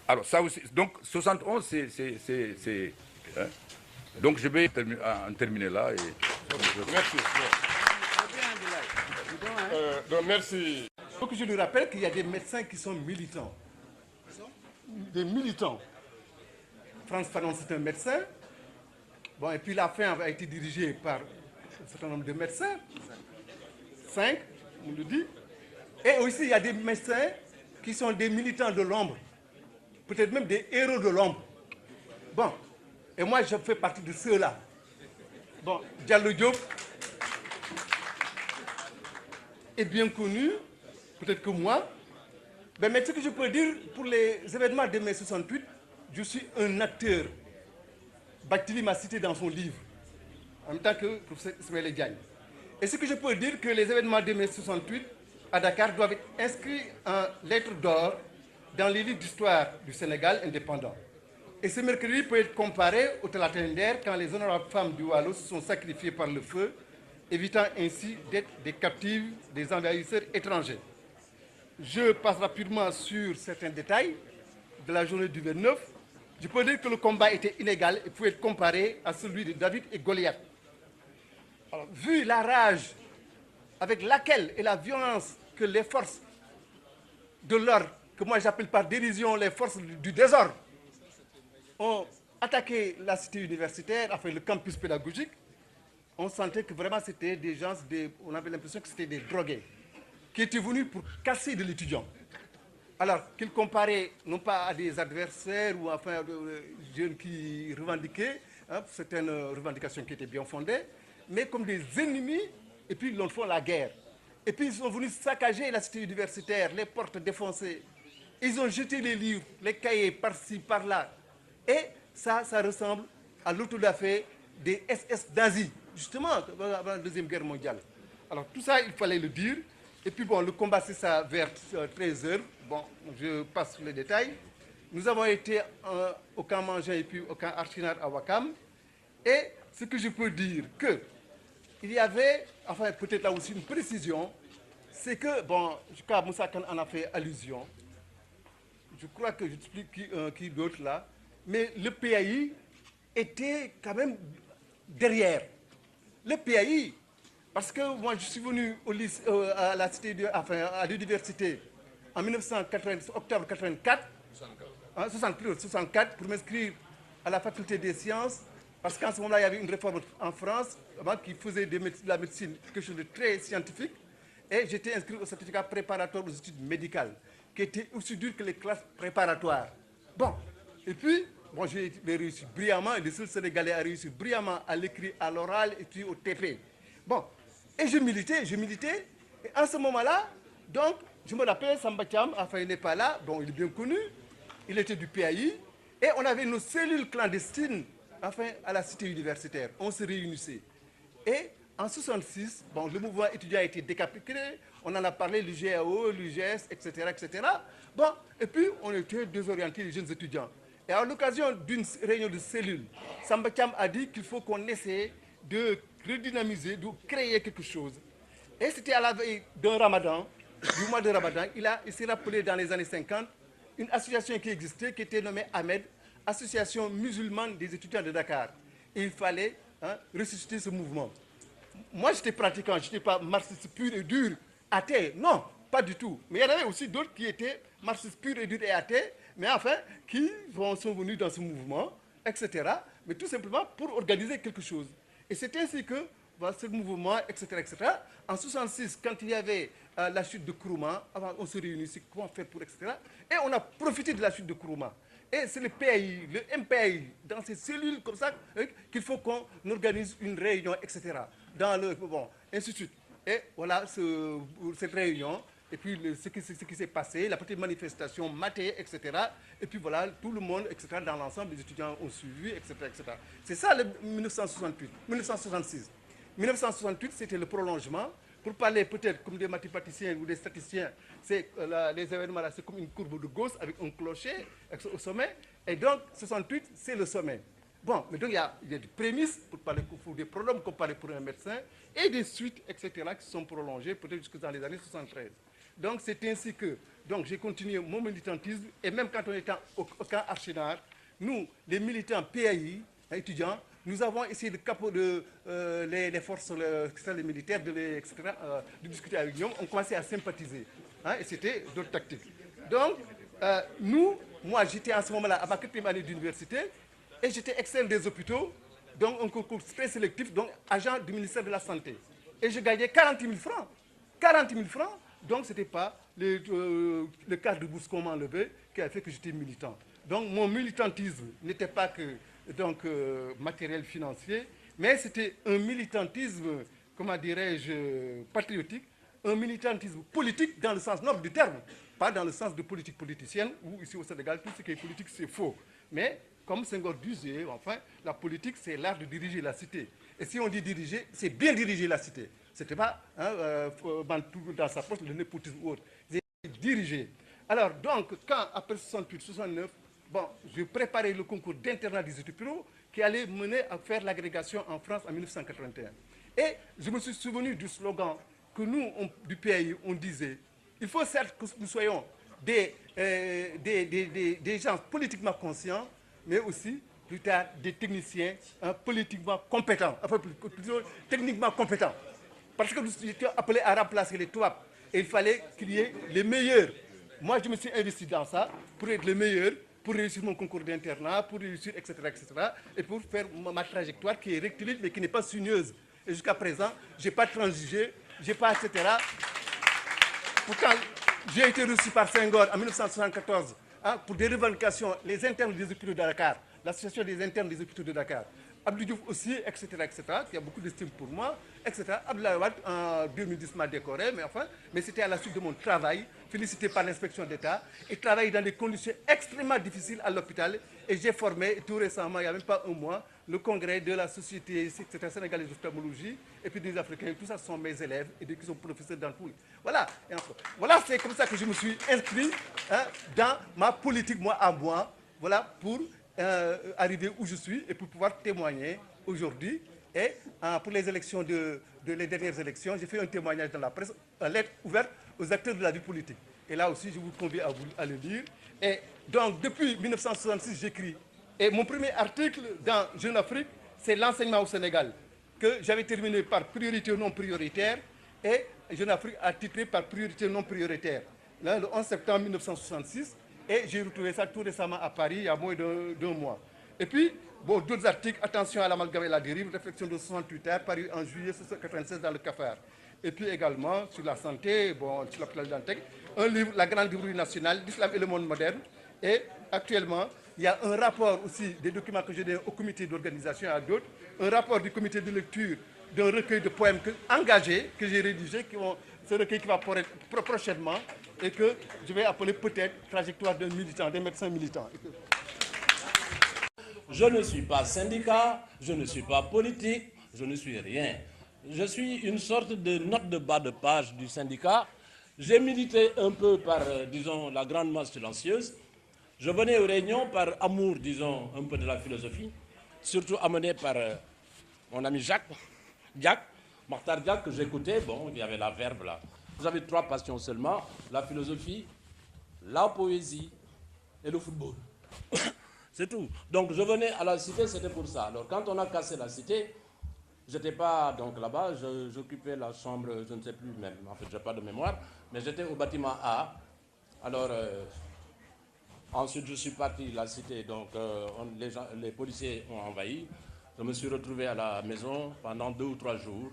Alors ça aussi, donc 71, hein. Donc je vais en terminer là. Et... Merci. Donc merci. Il faut que je lui rappelle qu'il y a des médecins qui sont militants. Des militants. Frantz Fanon, c'est un médecin. Bon, et puis la fin a été dirigée par un certain nombre de médecins. 5, on le dit. Et aussi, il y a des médecins qui sont des militants de l'ombre. Peut-être même des héros de l'ombre. Bon, et moi, je fais partie de ceux-là. Bon, Diallo Diop est bien connu, peut-être que moi. Mais ce que je peux dire, pour les événements de mai 68, je suis un acteur. Bathily m'a cité dans son livre, en même temps que le professeur Ismaël Diagne. Et ce que je peux dire, que les événements de mai 68 à Dakar doivent être inscrits en lettres d'or dans les livres d'histoire du Sénégal indépendant. Et ce mercredi peut être comparé au Talatender quand les honorables femmes du Waalo se sont sacrifiées par le feu, évitant ainsi d'être des captives des envahisseurs étrangers. Je passe rapidement sur certains détails de la journée du 29. Je peux dire que le combat était inégal et pouvait être comparé à celui de David et Goliath. Alors, vu la rage avec laquelle et la violence que les forces de l'ordre, que moi j'appelle par dérision les forces du désordre, ont attaqué la cité universitaire, enfin le campus pédagogique, on sentait que vraiment c'était des gens, on avait l'impression que c'était des drogués, qui étaient venus pour casser de l'étudiant. Alors qu'ils comparaient non pas à des adversaires ou enfin des jeunes qui revendiquaient, certaines revendications qui étaient bien fondées, mais comme des ennemis, et puis ils leur font la guerre. Et puis ils sont venus saccager la cité universitaire, les portes défoncées. Ils ont jeté les livres, les cahiers par-ci, par-là. Et ça ressemble à l'autodafé des SS d'Asie, justement, avant la Deuxième Guerre mondiale. Alors tout ça, il fallait le dire. Et puis bon, le combat, c'est ça vers 13h. Bon, je passe sur les détails. Nous avons été au camp Mangin et puis au camp Archinard à Wakam. Et ce que je peux dire, il y avait, enfin peut-être là aussi une précision, c'est que, bon, je crois que Moussa Khan en a fait allusion. Je crois que j'explique qui d'autre là. Mais le PAI était quand même derrière. Le PAI, parce que moi je suis venu au lycée, à la cité, à l'université en 1980, octobre 84, 64, pour m'inscrire à la faculté des sciences, parce qu'en ce moment-là il y avait une réforme en France qui faisait de la médecine quelque chose de très scientifique, et j'étais inscrit au certificat préparatoire aux études médicales, qui était aussi dur que les classes préparatoires. Bon, et puis, bon, j'ai réussi brillamment, et le seul Sénégalais a réussi brillamment à l'écrit, à l'oral et puis au TP. Bon, et je militais, et en ce moment-là, donc, je me rappelle, Samba Thiam, enfin il n'est pas là, bon, il est bien connu, il était du PAI, et on avait nos cellules clandestines, enfin, à la cité universitaire, on se réunissait. Et en 1966, bon, le mouvement étudiant a été décapité, on en a parlé, l'UGAO, l'UGS, etc., etc. Bon, et puis on était désorientés, les jeunes étudiants. Et à l'occasion d'une réunion de cellules, Samba Thiam a dit qu'il faut qu'on essaie de redynamiser, de créer quelque chose. Et c'était à la veille d'un Ramadan, du mois de Ramadan, il s'est rappelé dans les années 50, une association qui existait, qui était nommée AMED, Association musulmane des étudiants de Dakar. Et il fallait ressusciter ce mouvement. Moi, j'étais pratiquant, je n'étais pas marxiste pur et dur, athée, non, pas du tout. Mais il y en avait aussi d'autres qui étaient marxistes pur et dur et athées, mais enfin, qui sont venus dans ce mouvement, etc. Mais tout simplement pour organiser quelque chose. Et c'est ainsi que ce mouvement, etc., etc. En 1966, quand il y avait la chute de Kourouma, on se réunissait, comment faire pour, etc. Et on a profité de la chute de Kourouma. Et c'est le PAI, le MPAI, dans ces cellules comme ça, qu'il faut qu'on organise une réunion, etc. Dans le, bon, ainsi de suite. Et voilà cette réunion, et puis ce qui s'est passé, la petite manifestation matée, etc. Et puis voilà, tout le monde, etc., dans l'ensemble, les étudiants ont suivi, etc., etc. C'est ça le 1966. 1968, c'était le prolongement. Pour parler peut-être comme des mathématiciens ou des statisticiens, les événements là, c'est comme une courbe de Gauss avec un clocher au sommet. Et donc, 68, c'est le sommet. Bon, mais donc il y a des prémices pour parler pour des problèmes qu'on parlait pour un médecin et des suites, etc., qui sont prolongées peut-être jusque dans les années 73. Donc c'est ainsi que j'ai continué mon militantisme et même quand on était au camp Archinard, nous, les militants PAI, étudiants, nous avons essayé les forces les militaires, de discuter avec eux. On commençait à sympathiser. Et c'était d'autres tactiques. Donc, moi, j'étais en ce moment-là à ma 4e année d'université et j'étais externe des hôpitaux, donc un concours très sélectif, donc agent du ministère de la Santé. Et je gagnais 40 000 francs. 40 000 francs, donc ce n'était pas le cadre de bourse qu'on m'a enlevé qui a fait que j'étais militant. Donc, mon militantisme n'était pas que matériel financier, mais c'était un militantisme, comment dirais-je, patriotique, un militantisme politique dans le sens noble du terme, pas dans le sens de politique politicienne, où ici au Sénégal, tout ce qui est politique, c'est faux. Mais, comme Senghor disait, enfin, la politique, c'est l'art de diriger la cité. Et si on dit diriger, c'est bien diriger la cité. Ce n'était pas dans sa poche le népotisme ou autre. C'est diriger. Alors, donc, quand, après 68, 69, bon, je préparais le concours d'internat des études pro qui allait mener à faire l'agrégation en France en 1981. Et je me suis souvenu du slogan que nous, du pays, on disait, il faut certes que nous soyons des gens politiquement conscients, mais aussi, plus tard, des techniciens politiquement compétents, enfin, plutôt techniquement compétents. Parce que nous étions appelés à remplacer les TOAP. Et il fallait qu'il y ait les meilleurs. Moi, je me suis investi dans ça pour être le meilleur, pour réussir mon concours d'internat, pour réussir, etc., et pour faire ma trajectoire qui est rectiligne, mais qui n'est pas sinueuse. Et jusqu'à présent, je n'ai pas transigé, je n'ai pas, etc. Pourtant, j'ai été reçu par Senghor en 1974 pour des revendications, les internes des hôpitaux de Dakar, l'association des internes des hôpitaux de Dakar. Abdou Diouf aussi, etc., qui a beaucoup d'estime pour moi, etc. Abdoulaye Wade, en 2010, m'a décoré, mais c'était à la suite de mon travail, félicité par l'inspection d'État, et travaillé dans des conditions extrêmement difficiles à l'hôpital. Et j'ai formé, tout récemment, il n'y a même pas un mois, le congrès de la Société sénégalaise d'ophtalmologie, et puis des Africains, tout ça sont mes élèves, et qui sont professeurs dans tout. Voilà, voilà, c'est comme ça que je me suis inscrit dans ma politique, moi à moi, voilà, pour arriver où je suis et pour pouvoir témoigner aujourd'hui. Et pour les élections les dernières élections, j'ai fait un témoignage dans la presse, une lettre ouverte aux acteurs de la vie politique. Et là aussi, je vous convie à le lire. Et donc, depuis 1966, j'écris. Et mon premier article dans Jeune Afrique, c'est l'enseignement au Sénégal, que j'avais terminé par priorité non prioritaire, et Jeune Afrique a titré par priorité non prioritaire. Là, le 11 septembre 1966. Et j'ai retrouvé ça tout récemment à Paris, il y a moins d'un mois. Et puis, bon, d'autres articles, attention à l'amalgame et la dérive, réflexion de 68 heures, paru en juillet 1996 dans le Cafard. Et puis également, sur la santé, bon, sur l'hôpital d'Antec, un livre, La Grande Librairie nationale, l'Islam et le monde moderne. Et actuellement, il y a un rapport aussi, des documents que j'ai donnés au comité d'organisation et à d'autres, un rapport du comité de lecture d'un recueil de poèmes engagés que j'ai rédigé, ce recueil qui va paraître prochainement, et que je vais appeler peut-être trajectoire d'un militant, d'un médecin militant. Je ne suis pas syndicat, je ne suis pas politique, je ne suis rien. Je suis une sorte de note de bas de page du syndicat. J'ai milité un peu par, disons, la grande masse silencieuse. Je venais aux réunions par amour, disons, un peu de la philosophie, surtout amené par mon ami Mokhtar Diak, que j'écoutais. Bon, il y avait la verbe là. Vous avez 3 passions seulement, la philosophie, la poésie et le football. C'est tout. Donc je venais à la cité, c'était pour ça. Alors quand on a cassé la cité, j'étais pas donc là-bas, j'occupais la chambre, je ne sais plus même, en fait je n'ai pas de mémoire, mais j'étais au bâtiment A. Alors ensuite je suis parti de la cité, donc les policiers ont envahi. Je me suis retrouvé à la maison pendant 2 ou 3 jours.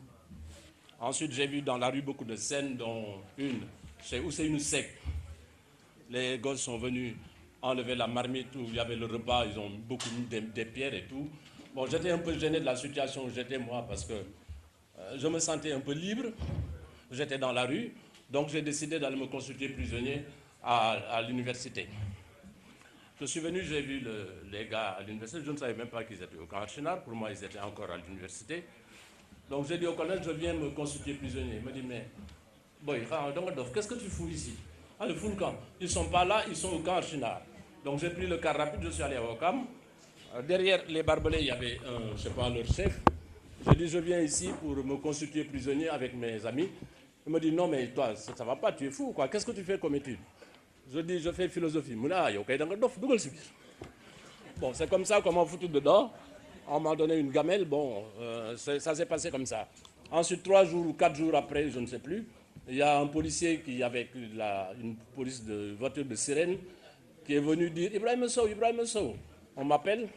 Ensuite, j'ai vu dans la rue beaucoup de scènes, dont une chez Ousseynou Seck. Les gosses sont venus enlever la marmite où il y avait le repas, ils ont beaucoup mis des pierres et tout. Bon, j'étais un peu gêné de la situation où j'étais moi parce que je me sentais un peu libre. J'étais dans la rue, donc j'ai décidé d'aller me constituer prisonnier à l'université. Je suis venu, j'ai vu les gars à l'université, je ne savais même pas qu'ils étaient au camp Archinard, pour moi ils étaient encore à l'université. Donc j'ai dit au colonel, je viens me constituer prisonnier. Il me dit, mais, boy, qu'est-ce que tu fous ici? Ah, le fous le camp. Ils ne sont pas là, ils sont au camp Archinard. Donc j'ai pris le car rapide, je suis allé au camp. Derrière les barbelés, il y avait je ne sais pas, leur chef. J'ai dit, je viens ici pour me constituer prisonnier avec mes amis. Il me dit, non, mais toi, ça ne va pas, tu es fou, quoi. Qu'est-ce que tu fais comme étude? Je dis, je fais philosophie. Bon, c'est comme ça qu'on m'a foutu dedans. On m'a donné une gamelle, bon, ça s'est passé comme ça. Ensuite, 3 jours ou 4 jours après, je ne sais plus, il y a un policier qui, avec une police de voiture de sirène, qui est venu dire, Ibrahim Sow. On m'appelle.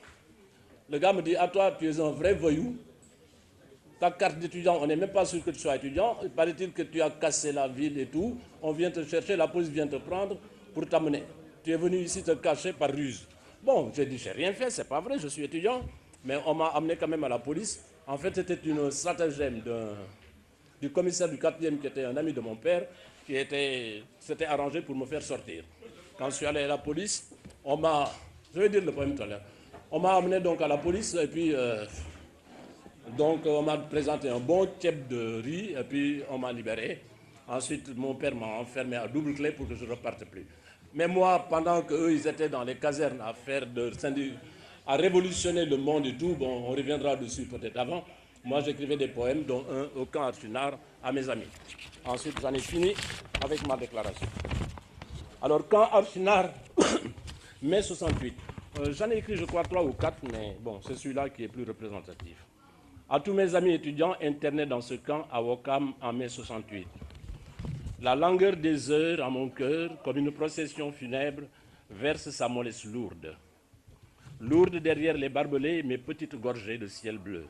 Le gars me dit, à toi, tu es un vrai voyou. Ta carte d'étudiant, on n'est même pas sûr que tu sois étudiant. Il paraît-il que tu as cassé la ville et tout. On vient te chercher, la police vient te prendre pour t'amener. Tu es venu ici te cacher par ruse. Bon, j'ai dit, j'ai rien fait, c'est pas vrai, je suis étudiant. Mais on m'a amené quand même à la police. En fait, c'était une stratagème du commissaire du 4e, qui était un ami de mon père, qui s'était arrangé pour me faire sortir. Quand je suis allé à la police, je vais dire le problème tout à l'heure. On m'a amené donc à la police, et puis donc on m'a présenté un bon tiep de riz, et puis on m'a libéré. Ensuite, mon père m'a enfermé à double clé pour que je ne reparte plus. Mais moi, pendant qu'eux, ils étaient dans les casernes à révolutionner le monde et tout, bon, on reviendra dessus peut-être avant, moi j'écrivais des poèmes, dont un au camp Archinard, à mes amis. Ensuite, j'en ai fini avec ma déclaration. Alors, camp Archinard, mai 68, j'en ai écrit, je crois, 3 ou 4, mais bon, c'est celui-là qui est plus représentatif. À tous mes amis étudiants internés dans ce camp à Ouakam en mai 68. La langueur des heures à mon cœur, comme une procession funèbre, verse sa mollesse lourde. Lourde derrière les barbelés, mes petites gorgées de ciel bleu.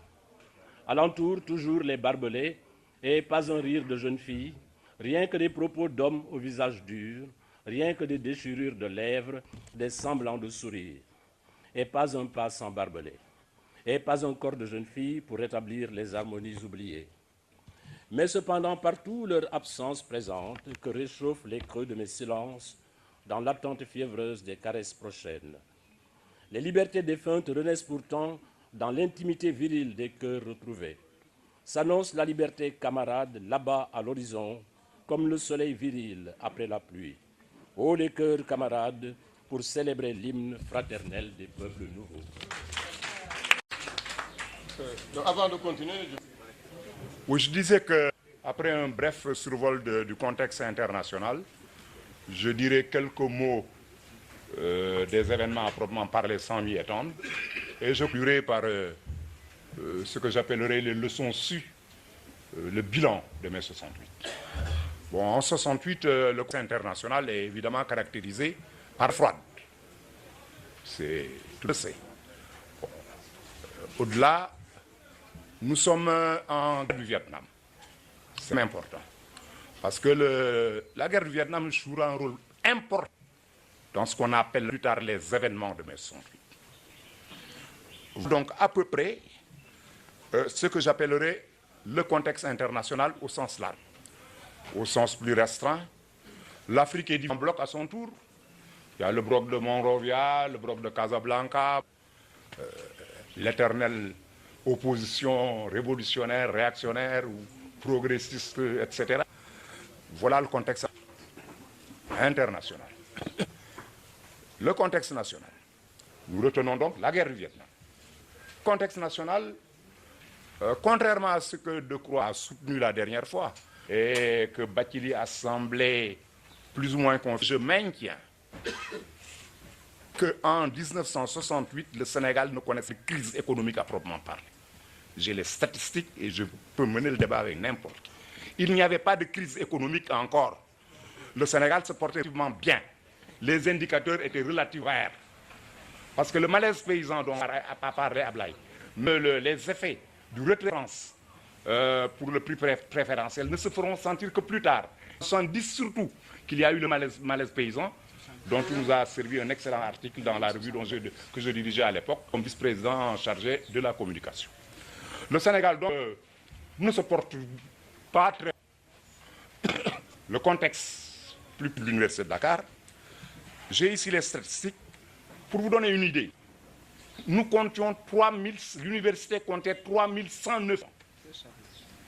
Alentour, toujours les barbelés, et pas un rire de jeune fille, rien que des propos d'hommes au visage dur, rien que des déchirures de lèvres, des semblants de sourire. Et pas un pas sans barbelé. Et pas un corps de jeune fille pour rétablir les harmonies oubliées. Mais cependant, partout leur absence présente, que réchauffent les creux de mes silences, dans l'attente fiévreuse des caresses prochaines. Les libertés défuntes renaissent pourtant dans l'intimité virile des cœurs retrouvés. S'annonce la liberté camarade là-bas à l'horizon, comme le soleil viril après la pluie. Ô les cœurs camarades, pour célébrer l'hymne fraternel des peuples nouveaux. Donc, avant de continuer, Oui, je disais qu'après un bref survol du contexte international, je dirais quelques mots des événements à proprement parler sans m'y étendre, et je conclurai par ce que j'appellerais les leçons sues, le bilan de mai 68. Bon, en 68, le contexte international est évidemment caractérisé par froide. C'est tout le sait. Bon, au-delà, nous sommes en guerre du Vietnam. C'est important. Parce que la guerre du Vietnam jouera un rôle important dans ce qu'on appelle plus tard les événements de mai 68. Donc, à peu près, ce que j'appellerais le contexte international au sens large. Au sens plus restreint, l'Afrique est divisée en blocs à son tour. Il y a le bloc de Monrovia, le bloc de Casablanca, l'éternelle opposition révolutionnaire, réactionnaire ou progressiste, etc. Voilà le contexte international. Le contexte national. Nous retenons donc la guerre du Vietnam. Le contexte national, contrairement à ce que De Croix a soutenu la dernière fois et que Bathily a semblé plus ou moins confiant, je maintiens qu'en 1968, le Sénégal ne connaissait pas de crise économique à proprement parler. J'ai les statistiques et je peux mener le débat avec n'importe qui. Il n'y avait pas de crise économique encore. Le Sénégal se portait relativement bien. Les indicateurs étaient relativement verts. Parce que le malaise paysan dont a parlé Ablaye, les effets du retrait de France pour le prix préférentiel ne se feront sentir que plus tard. En 70 surtout qu'il y a eu le malaise paysan, dont il nous a servi un excellent article dans la revue que je dirigeais à l'époque comme vice-président chargé de la communication. Le Sénégal donc ne se porte pas très bien. Le contexte plus de l'Université de Dakar, j'ai ici les statistiques pour vous donner une idée. Nous comptions l'université comptait 3109.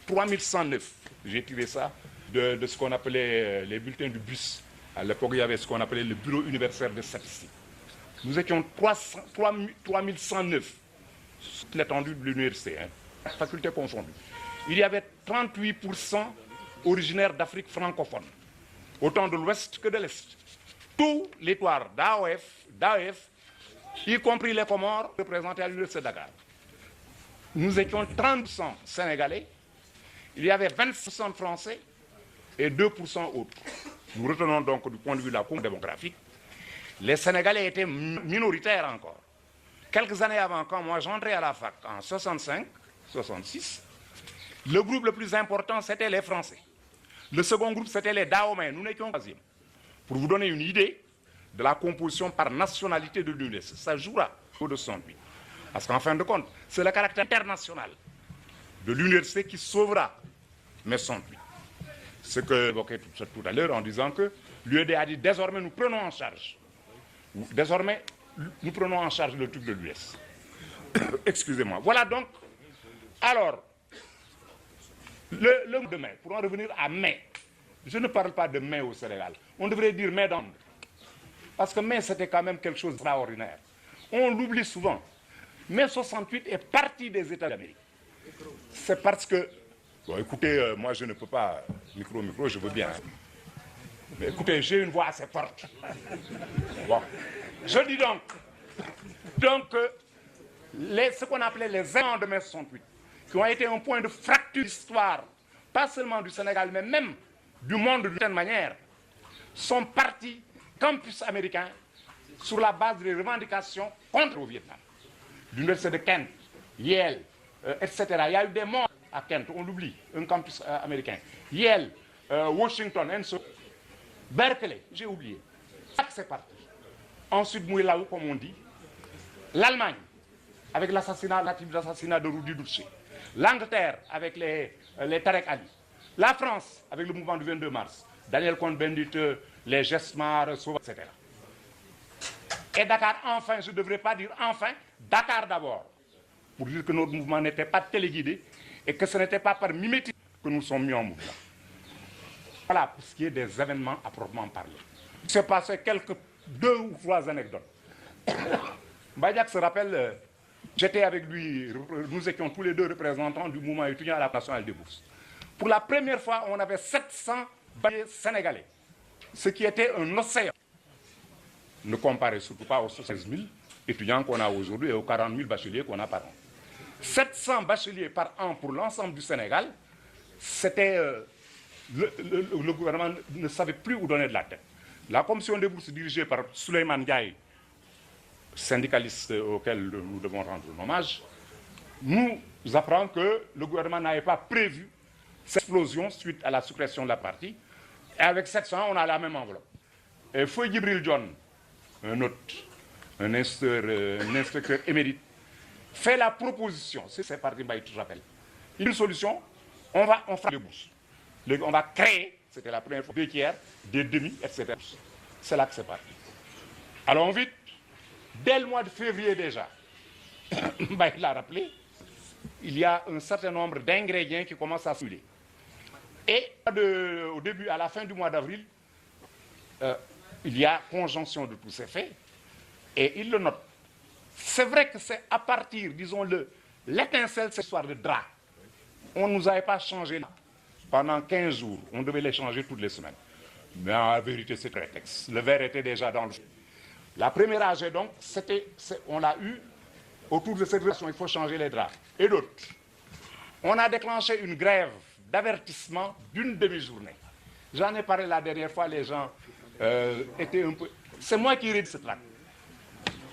3109. J'ai tiré ça de ce qu'on appelait les bulletins du bus. À l'époque, il y avait ce qu'on appelait le bureau universitaire de statistiques. Nous étions 3109, l'étendue de l'université, facultés confondues. Il y avait 38% originaires d'Afrique francophone, autant de l'Ouest que de l'Est. Tous les toits d'AOF, y compris les Comores, représentés à l'université de Dakar. Nous étions 30% sénégalais, il y avait 20% français et 2% autres. Nous retenons donc du point de vue de la courbe démographique, les Sénégalais étaient minoritaires encore. Quelques années avant, quand moi j'entrais à la fac en 65, 66, le groupe le plus important c'était les Français. Le second groupe c'était les Dahomey, nous n'étions pas troisième. Pour vous donner une idée de la composition par nationalité de l'université, ça jouera au de 68. Parce qu'en fin de compte, c'est le caractère international de l'université qui sauvera mai 68. Ce que j'évoquais tout à l'heure en disant que l'UED a dit désormais nous prenons en charge. Désormais, nous prenons en charge le truc de l'US. Excusez-moi. Voilà donc. Alors, le mois de mai, pour en revenir à mai, je ne parle pas de mai au Sénégal. On devrait dire mai d'Ambre. Parce que mai, c'était quand même quelque chose d'extraordinaire. On l'oublie souvent. Mai 68 est parti des États d'Amérique. C'est parce que... Bon, écoutez, moi, je ne peux pas... Micro, je veux bien. Mais écoutez, j'ai une voix assez forte. Bon. Je dis donc ce qu'on appelait les événements de mai 68, qui ont été un point de fracture d'histoire, pas seulement du Sénégal, mais même du monde d'une certaine manière, sont partis campus américain sur la base des revendications contre le Vietnam. L'université de Kent, Yale, etc. Il y a eu des morts à Kent, on l'oublie, un campus américain. Yale, Washington, Berkeley, j'ai oublié. Ça, c'est parti. Ensuite, Mouilaou, comme on dit. L'Allemagne, avec l'assassinat de Rudi Dutschke. L'Angleterre, avec les Tarek Ali. La France, avec le mouvement du 22 mars. Daniel Cohn-Bendit, les Gesmar, etc. Et Dakar, enfin, je ne devrais pas dire enfin, Dakar d'abord. Pour dire que notre mouvement n'était pas téléguidé et que ce n'était pas par mimétisme que nous sommes mis en mouvement. Voilà pour ce qui est des événements à proprement parler. Il s'est passé deux ou trois anecdotes. Badiak se rappelle, j'étais avec lui, nous étions tous les deux représentants du mouvement étudiant à la Nationale des Bourses. Pour la première fois, on avait 700 bacheliers sénégalais, ce qui était un océan. Ne comparez surtout pas aux 16 000 étudiants qu'on a aujourd'hui et aux 40 000 bacheliers qu'on a par an. 700 bacheliers par an pour l'ensemble du Sénégal, c'était... le gouvernement ne savait plus où donner de la tête. La commission des bourses dirigée par Souleymane Ndiaye, syndicaliste auquel nous devons rendre hommage, nous apprend que le gouvernement n'avait pas prévu cette explosion suite à la suppression de la partie. Et avec 700, on a la même enveloppe. Et Foy Djibril John, un inspecteur émérite, fait la proposition, c'est parti, je te rappelle, une solution, on fera des bourses. On va créer, c'était la première fois, des tiers, des demi, etc. C'est là que c'est parti. Allons vite. Dès le mois de février déjà, il l'a rappelé, il y a un certain nombre d'ingrédients qui commencent à s'accumuler. Et au début, à la fin du mois d'avril, il y a conjonction de tous ces faits, et il le note. C'est vrai que c'est à partir, disons-le, l'étincelle, cette histoire de drap. On ne nous avait pas changé là. Pendant 15 jours, on devait les changer toutes les semaines. Mais en vérité, c'est prétexte. Le verre était déjà dans le... La première AG, donc, on l'a eu autour de cette relation, il faut changer les draps. Et d'autres. On a déclenché une grève d'avertissement d'une demi-journée. J'en ai parlé la dernière fois, les gens étaient un peu... C'est moi qui rédige cette acte.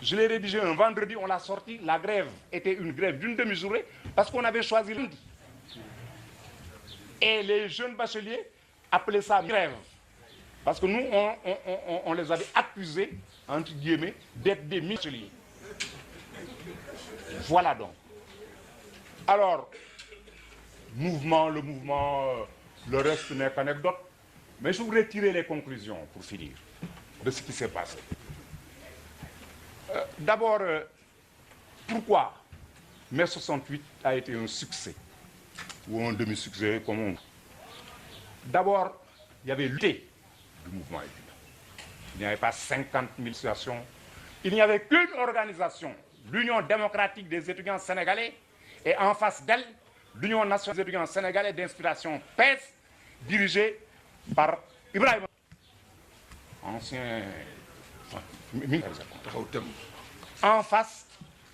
Je l'ai rédigé un vendredi, on l'a sorti. La grève était une grève d'une demi-journée parce qu'on avait choisi lundi. Et les jeunes bacheliers appelaient ça grève. Parce que nous, on les avait accusés, entre guillemets, d'être des bacheliers. Voilà donc. Alors, le mouvement, le reste n'est qu'anecdote. Mais je voudrais tirer les conclusions, pour finir, de ce qui s'est passé. D'abord, pourquoi mai 68 a été un succès ou un demi-succès, comme on dit. D'abord, il y avait l'unité du mouvement étudiant. Il n'y avait pas 50 000 associations. Il n'y avait qu'une organisation, l'Union démocratique des étudiants sénégalais, et en face d'elle, l'Union nationale des étudiants sénégalais d'inspiration PES, dirigée par Ibrahim, ancien... En face,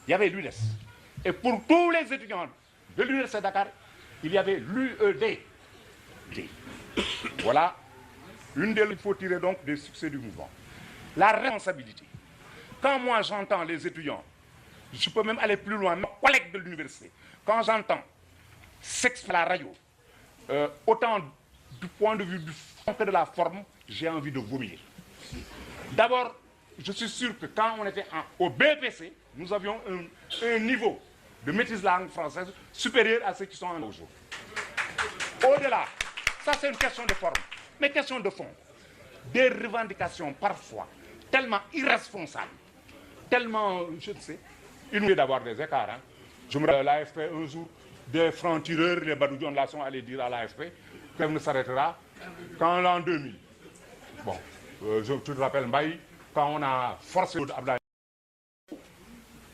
il y avait l'UDES. Et pour tous les étudiants de l'Université de Dakar, il y avait l'UED. Voilà une des... Il faut tirer donc des succès du mouvement. La responsabilité. Quand moi j'entends les étudiants, je peux même aller plus loin, mes collègues de l'université, quand j'entends s'exprimer à la radio, autant du point de vue du fond que de la forme, j'ai envie de vomir. D'abord, je suis sûr que quand on était au BPC, nous avions un niveau de maîtrise de la langue française supérieur à ceux qui sont en aujourd'hui. Au-delà, ça c'est une question de forme, mais question de fond. Des revendications parfois tellement irresponsables, tellement, je ne sais, inouïes d'avoir des écarts. Hein. Je me rappelle l'AFP un jour, des francs-tireurs, les badoudions de la sont allés dire à l'AFP qu'elle ne s'arrêtera qu'en l'an 2000. Bon, tu te rappelles Mbaye, quand on a forcé Abdoulaye,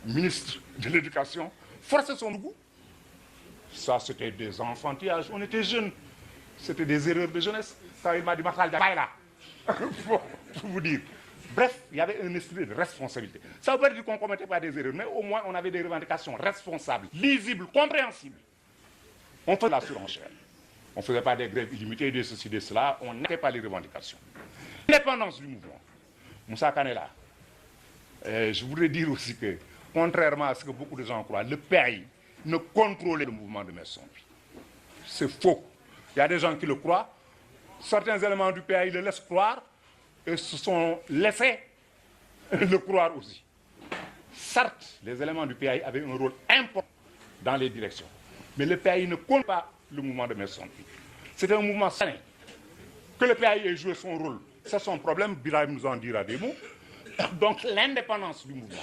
ministre de l'Éducation, forcer son goût. Ça, c'était des enfantillages. On était jeunes. C'était des erreurs de jeunesse. Quand il m'a dit, Makhal, là. Pour vous dire. Bref, il y avait un esprit de responsabilité. Ça ne veut pas dire qu'on ne commettait pas des erreurs, mais au moins on avait des revendications responsables, lisibles, compréhensibles. On faisait la surenchère. On ne faisait pas des grèves illimitées, de ceci, de cela. On n'était pas les revendications. L'indépendance du mouvement. Moussa Kanela, je voudrais dire aussi que, contrairement à ce que beaucoup de gens croient, le pays ne contrôlait le mouvement de Mai 68. C'est faux. Il y a des gens qui le croient. Certains éléments du pays le laissent croire et se sont laissés le croire aussi. Certes, les éléments du pays avaient un rôle important dans les directions. Mais le pays ne compte pas le mouvement de Mai 68. C'est un mouvement sain. Que le pays ait joué son rôle, c'est son problème. Birahim nous en dira des mots. Donc l'indépendance du mouvement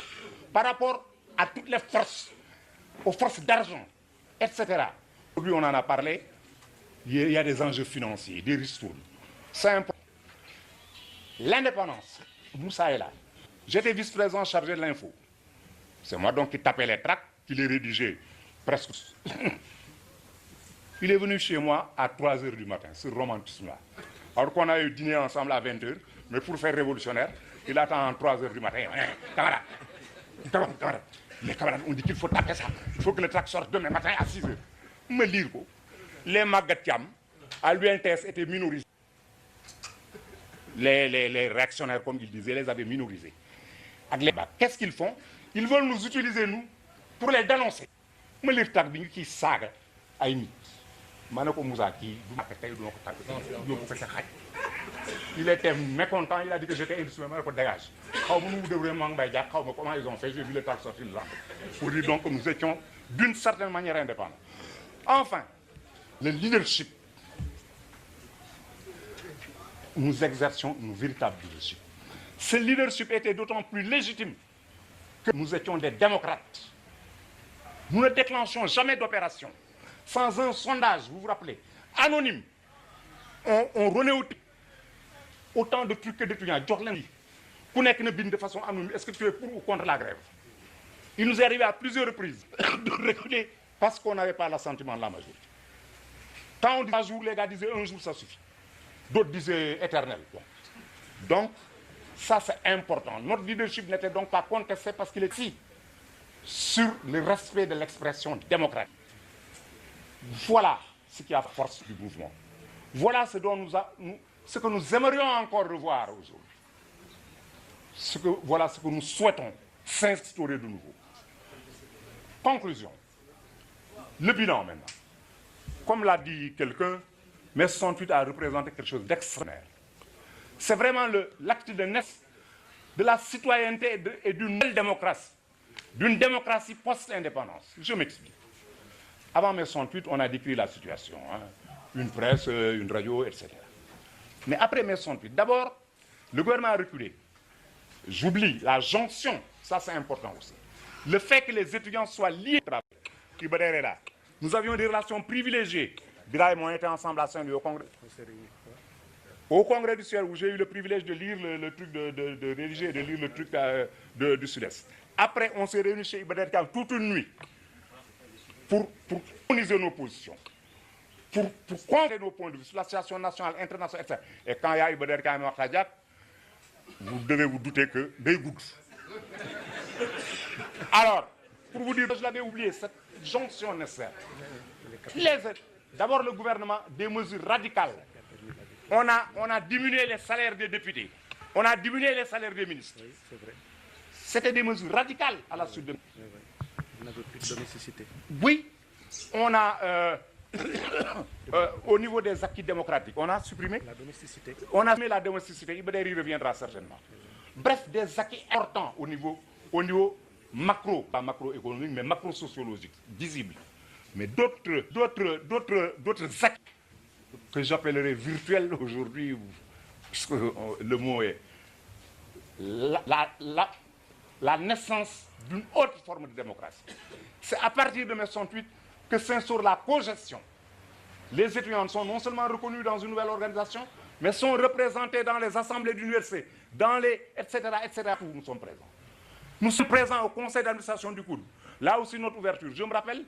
par rapport à toutes les forces, aux forces d'argent, etc. Aujourd'hui, on en a parlé. Il y a des enjeux financiers, des ristournes. C'est important. L'indépendance, Moussa est là. J'étais vice-président chargé de l'info. C'est moi donc qui tapais les tracts, qui les rédigeais presque. Il est venu chez moi à 3 h du matin, ce romantisme-là. Alors qu'on a eu dîner ensemble à 20 h, mais pour faire révolutionnaire, il attend à 3 h du matin. Camarade, les camarades, on dit qu'il faut taper ça. Il faut que le tract sorte demain matin à 6 h. Me lire quoi. Les Magatiam, à l'UNTS, étaient minorisés. Les réactionnaires, comme ils disaient, les avaient minorisés. Qu'est-ce qu'ils font? Ils veulent nous utiliser, nous, pour les dénoncer. Me lire tract qui saga à une. Il était mécontent, il a dit que j'étais instrument pour dégage. Comment ils ont fait, j'ai vu le tract sortir là. Pour dire donc que nous étions d'une certaine manière indépendants. Enfin, le leadership. Nous exercions un véritable leadership. Ce leadership était d'autant plus légitime que nous étions des démocrates. Nous ne déclenchions jamais d'opération sans un sondage, vous vous rappelez, anonyme. On renaît autant de trucs que d'étudiants. De façon anonyme, est-ce que tu es pour ou contre la grève? Il nous est arrivé à plusieurs reprises de reculer parce qu'on n'avait pas l'assentiment de la majorité. Quand on dit un jour, les gars disaient un jour, ça suffit. D'autres disaient éternel. Donc, ça c'est important. Notre leadership n'était donc pas contesté parce qu'il est ici sur le respect de l'expression démocratique. Voilà ce qui a force du mouvement. Voilà ce que nous aimerions encore revoir aujourd'hui. Voilà ce que nous souhaitons s'instaurer de nouveau. Conclusion. Le bilan maintenant. Comme l'a dit quelqu'un, Mai 68 a représenté quelque chose d'extraordinaire. C'est vraiment l'acte de naissance de la citoyenneté et d'une nouvelle démocratie. D'une démocratie post-indépendance. Je m'explique. Avant Mai 68, on a décrit la situation. Une presse, une radio, etc. Mais après Mai 68, d'abord, le gouvernement a reculé. J'oublie la jonction, ça c'est important aussi. Le fait que les étudiants soient liés au travail. Nous avions des relations privilégiées. Birahim et moi étions ensemble à Saint-Louis au Congrès. Au Congrès du Ciel, où j'ai eu le privilège de lire le truc de rédiger, de lire le truc du Sud-Est. Après, on s'est réunis chez Ibader Kam toute une nuit pour organiser nos positions, pour compter nos points de vue sur la situation nationale, internationale, etc. Et quand il y a Ibader Kam et Khadjak, vous devez vous douter que des gouttes. Alors, pour vous dire, je l'avais oublié, cette jonction nécessaire. D'abord, le gouvernement, des mesures radicales. On a diminué les salaires des députés. On a diminué les salaires des ministres. Oui, c'est vrai. C'était des mesures radicales à la suite de... On n'avait plus de domesticité. Oui, on a... au niveau des acquis démocratiques, on a supprimé... La domesticité. On a mis la domesticité. Ibaderi reviendra certainement. Bref, des acquis importants au niveau macro, pas macroéconomique, mais macro-sociologique, visible. Mais d'autres acquis que j'appellerais virtuels aujourd'hui, puisque le mot est la naissance d'une autre forme de démocratie. C'est à partir de mai 68 que s'instaure la cogestion. Les étudiants sont non seulement reconnus dans une nouvelle organisation, mais sont représentés dans les assemblées d'université, dans les, etc., etc., où nous sommes présents. Nous sommes présents au conseil d'administration du COUD. Là aussi, notre ouverture. Je me rappelle,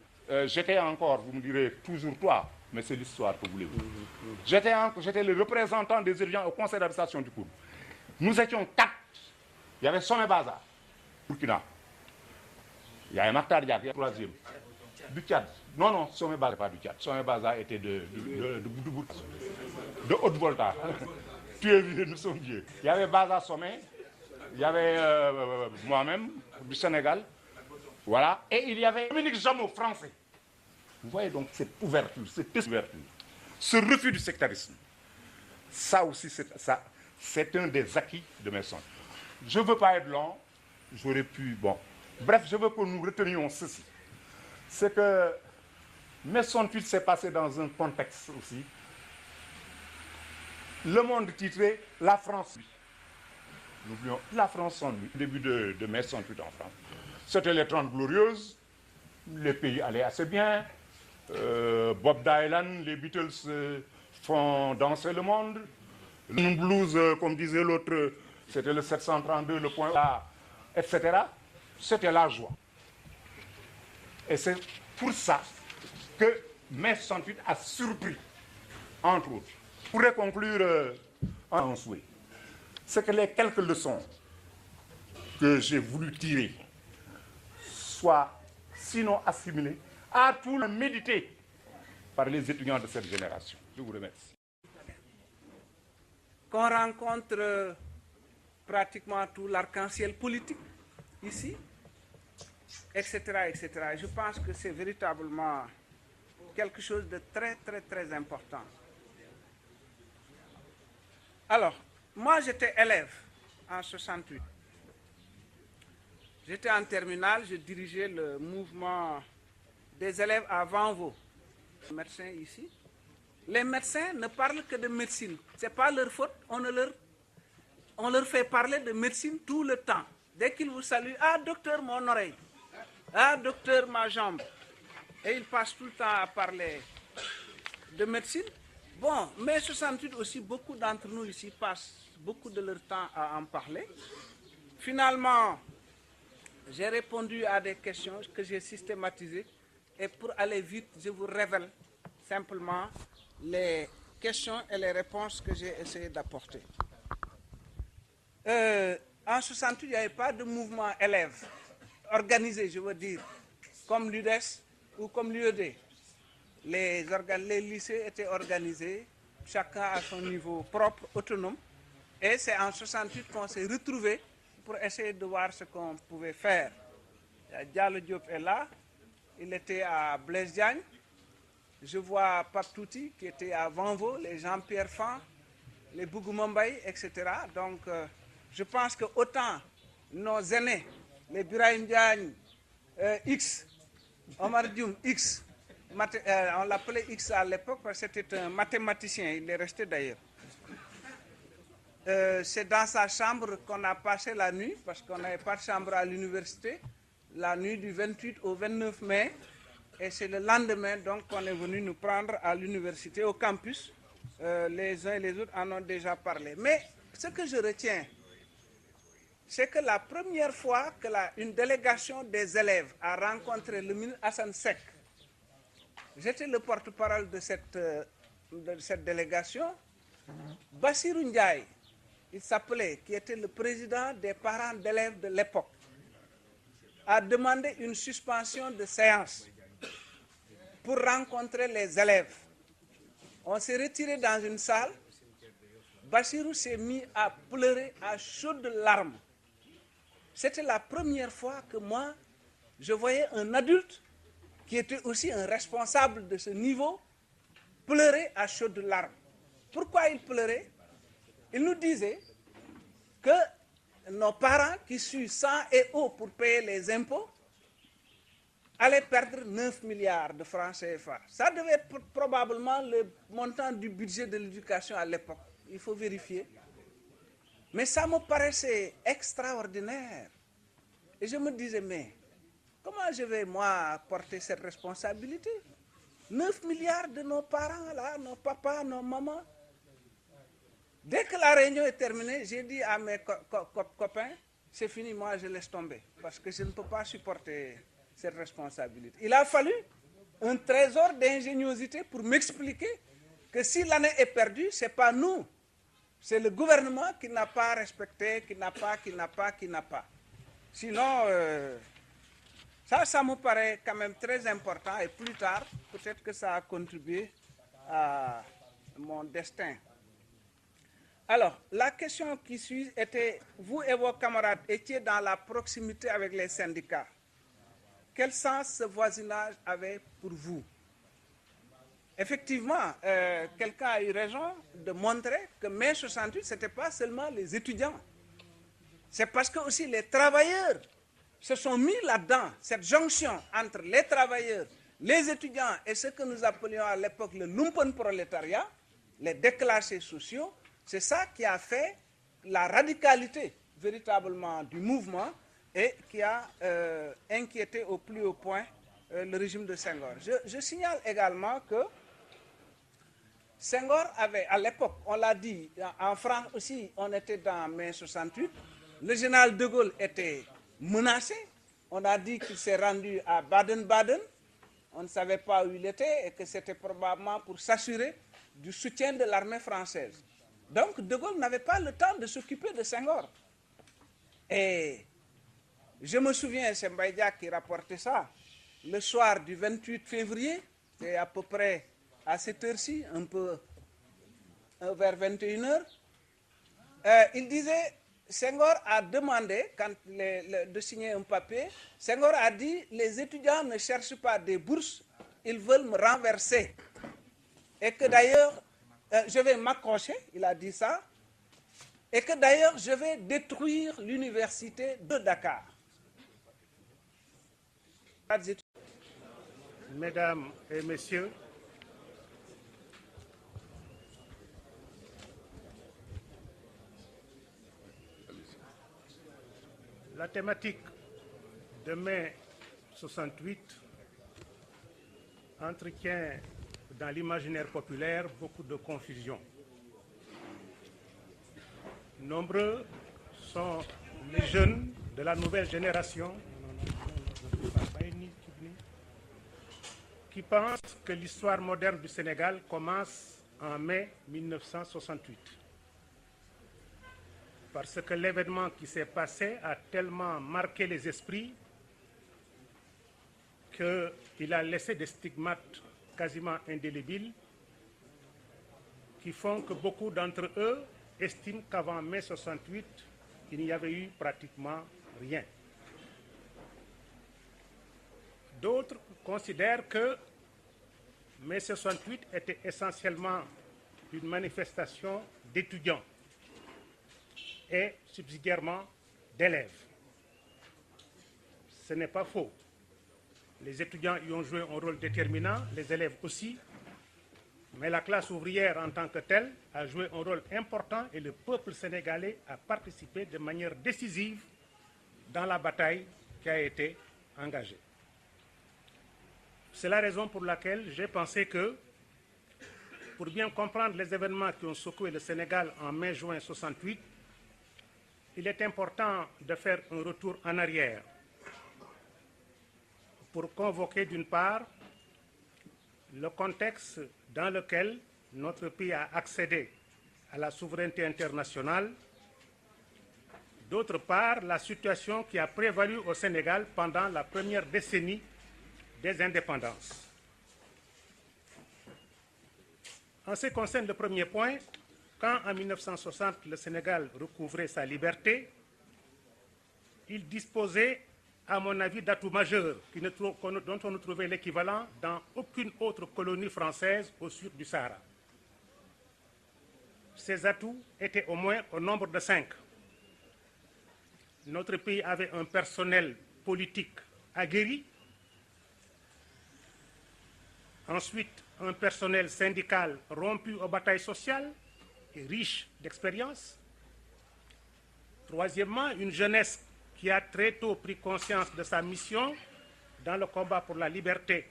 j'étais encore, vous me direz toujours toi, mais c'est l'histoire que voulez-vous. J'étais le représentant des étudiants au conseil d'administration du COUD. Nous étions 4. Il y avait Sommet Baza, Burkina. Il y avait Maktar Diak, il y a 3e. Du Tchad. Non, Sommet Baza, pas du Tchad. Sommet Baza était de Haute-Volta. Tu es vieux, nous sommes vieux. Il y avait Baza Sommet, il y avait moi-même, du Sénégal. Voilà. Et il y avait Dominique Jameau, français. Vous voyez donc cette ouverture, ce refus du sectarisme. Ça aussi, c'est un des acquis de mes sons. Je ne veux pas être long, j'aurais pu... Bon. Bref, je veux que nous retenions ceci. C'est que mai 68 s'est passé dans un contexte aussi. Le monde titré « La France ». N'oublions la France sans lui. Début de mai 68 en France. C'était les 30 glorieuses. Les pays allaient assez bien. Bob Dylan, les Beatles font danser le monde. Le blues, comme disait l'autre, c'était le 732, le point A, etc. C'était la joie. Et c'est pour ça que mai 68 a surpris, entre autres. Je pourrais conclure en souhait. C'est que les quelques leçons que j'ai voulu tirer soient sinon assimilées, à tout le médité par les étudiants de cette génération. Je vous remercie. Qu'on rencontre pratiquement tout l'arc-en-ciel politique ici, etc., etc. Je pense que c'est véritablement quelque chose de très, très, très important. Alors, moi j'étais élève en 68. J'étais en terminale, je dirigeais le mouvement des élèves à Vanvo. Les médecins ici. Les médecins ne parlent que de médecine. Ce n'est pas leur faute, on leur fait parler de médecine tout le temps. Dès qu'ils vous saluent, ah docteur mon oreille, ah docteur ma jambe. Et ils passent tout le temps à parler de médecine. Bon, mais 68 aussi, beaucoup d'entre nous ici passent beaucoup de leur temps à en parler. Finalement, j'ai répondu à des questions que j'ai systématisées. Et pour aller vite, je vous révèle simplement les questions et les réponses que j'ai essayé d'apporter. En 68, il n'y avait pas de mouvement élève organisé, je veux dire, comme l'UDES ou comme l'UED. Les lycées étaient organisés, chacun à son niveau propre, autonome. Et c'est en 68 qu'on s'est retrouvés pour essayer de voir ce qu'on pouvait faire. Diallo Diop est là, il était à Blaise Diagne. Je vois Paptouti qui était à Vanvo, les Jean-Pierre Fan, les Bougou Mbaye, etc. Donc, je pense que autant nos aînés, les Birahim Diagne, X, Omar Dioum, X, on l'appelait X à l'époque parce que c'était un mathématicien, il est resté d'ailleurs. C'est dans sa chambre qu'on a passé la nuit, parce qu'on n'avait pas de chambre à l'université, la nuit du 28 au 29 mai. Et c'est le lendemain donc qu'on est venu nous prendre à l'université, au campus. Les uns et les autres en ont déjà parlé. Mais ce que je retiens, c'est que la première fois que une délégation des élèves a rencontré le ministre Hassan Sek, j'étais le porte-parole de cette délégation, Bassirou Ndiaye, il s'appelait, qui était le président des parents d'élèves de l'époque, a demandé une suspension de séance pour rencontrer les élèves. On s'est retiré dans une salle. Bassirou s'est mis à pleurer à chaudes larmes. C'était la première fois que moi, je voyais un adulte qui était aussi un responsable de ce niveau pleurer à chaudes larmes. Pourquoi il pleurait? Il nous disait que nos parents qui suent sang et eau pour payer les impôts allait perdre 9 milliards de francs CFA. Ça devait être probablement le montant du budget de l'éducation à l'époque. Il faut vérifier. Mais ça me paraissait extraordinaire. Et je me disais, mais comment je vais, moi, porter cette responsabilité? 9 milliards de nos parents, là, nos papas, nos mamans. Dès que la réunion est terminée, j'ai dit à mes copains, c'est fini, moi je laisse tomber, parce que je ne peux pas supporter cette responsabilité. Il a fallu un trésor d'ingéniosité pour m'expliquer que si l'année est perdue, ce n'est pas nous, c'est le gouvernement qui n'a pas respecté, qui n'a pas. Sinon, ça me paraît quand même très important, et plus tard, peut-être que ça a contribué à mon destin. Alors, la question qui suit était, vous et vos camarades étiez dans la proximité avec les syndicats. Quel sens ce voisinage avait pour vous? Effectivement, quelqu'un a eu raison de montrer que mai 68, ce n'était pas seulement les étudiants. C'est parce que aussi les travailleurs se sont mis là-dedans, cette jonction entre les travailleurs, les étudiants et ce que nous appelions à l'époque le lumpenprolétariat, les déclassés sociaux. C'est ça qui a fait la radicalité véritablement du mouvement et qui a inquiété au plus haut point le régime de Senghor. Je signale également que Senghor avait, à l'époque, on l'a dit, en France aussi, on était dans mai 68, le général de Gaulle était menacé, on a dit qu'il s'est rendu à Baden-Baden, on ne savait pas où il était et que c'était probablement pour s'assurer du soutien de l'armée française. Donc, de Gaulle n'avait pas le temps de s'occuper de Senghor. Et je me souviens, c'est Mbaïdia qui rapportait ça, le soir du 28 février, c'est à peu près à cette heure-ci, un peu vers 21h, il disait, Senghor a demandé, de signer un papier, Senghor a dit, les étudiants ne cherchent pas des bourses, ils veulent me renverser. Et que d'ailleurs, je vais m'accrocher, il a dit ça, et que d'ailleurs, je vais détruire l'université de Dakar. Mesdames et messieurs, la thématique de mai 68 entretient dans l'imaginaire populaire beaucoup de confusion. Nombreux sont les jeunes de la nouvelle génération qui pensent que l'histoire moderne du Sénégal commence en mai 1968. Parce que l'événement qui s'est passé a tellement marqué les esprits qu'il a laissé des stigmates quasiment indélébiles qui font que beaucoup d'entre eux estiment qu'avant mai 68, il n'y avait eu pratiquement rien. D'autres considèrent que mai 68 était essentiellement une manifestation d'étudiants et subsidiairement d'élèves. Ce n'est pas faux. Les étudiants y ont joué un rôle déterminant, les élèves aussi, mais la classe ouvrière en tant que telle a joué un rôle important et le peuple sénégalais a participé de manière décisive dans la bataille qui a été engagée. C'est la raison pour laquelle j'ai pensé que, pour bien comprendre les événements qui ont secoué le Sénégal en mai-juin 68, il est important de faire un retour en arrière pour convoquer d'une part le contexte dans lequel notre pays a accédé à la souveraineté internationale, d'autre part la situation qui a prévalu au Sénégal pendant la première décennie des indépendances. En ce qui concerne le premier point, quand en 1960 le Sénégal recouvrait sa liberté, il disposait, à mon avis, d'atouts majeurs dont on ne trouvait l'équivalent dans aucune autre colonie française au sud du Sahara. Ces atouts étaient au moins au nombre de 5. Notre pays avait un personnel politique aguerri, ensuite un personnel syndical rompu aux batailles sociales et riche d'expérience. Troisièmement, une jeunesse qui a très tôt pris conscience de sa mission dans le combat pour la liberté,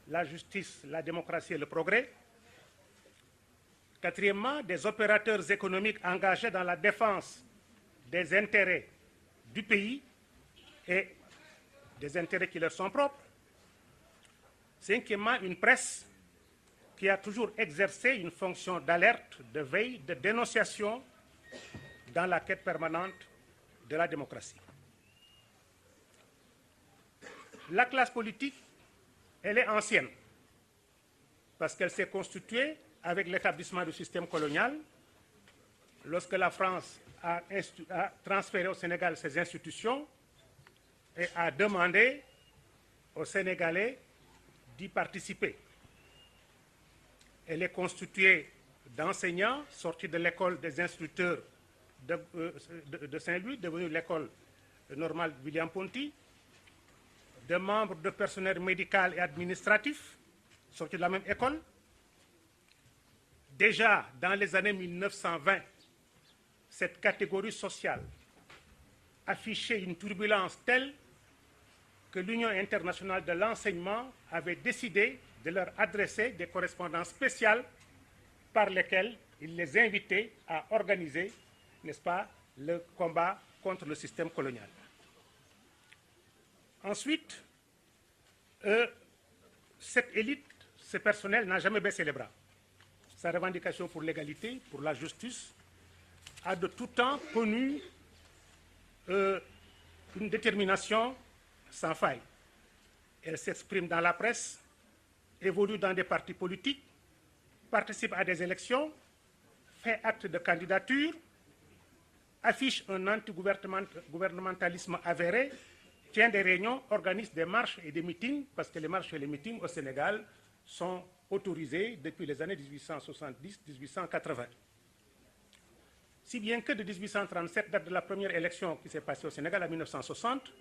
la justice, la démocratie et le progrès. Quatrièmement, des opérateurs économiques engagés dans la défense des intérêts du pays et des intérêts qui leur sont propres. Cinquièmement, une presse qui a toujours exercé une fonction d'alerte, de veille, de dénonciation dans la quête permanente de la démocratie. La classe politique, elle est ancienne parce qu'elle s'est constituée avec l'établissement du système colonial, lorsque la France a transféré au Sénégal ses institutions et a demandé aux Sénégalais d'y participer. Elle est constituée d'enseignants sortis de l'école des instituteurs de Saint-Louis, devenue l'école normale William-Ponty, de membres de personnel médical et administratif sortis de la même école. Déjà dans les années 1920, cette catégorie sociale affichait une turbulence telle que l'Union internationale de l'enseignement avait décidé de leur adresser des correspondances spéciales par lesquelles il les invitait à organiser, n'est-ce pas, le combat contre le système colonial. Ensuite, cette élite, ce personnel n'a jamais baissé les bras. Sa revendication pour l'égalité, pour la justice, a de tout temps connu une détermination sans faille. Elle s'exprime dans la presse, évolue dans des partis politiques, participe à des élections, fait acte de candidature, affiche un anti-gouvernementalisme avéré, tient des réunions, organise des marches et des meetings, parce que les marches et les meetings au Sénégal sont autorisés depuis les années 1870-1880. Si bien que de 1837, date de la première élection qui s'est passée au Sénégal en 1960,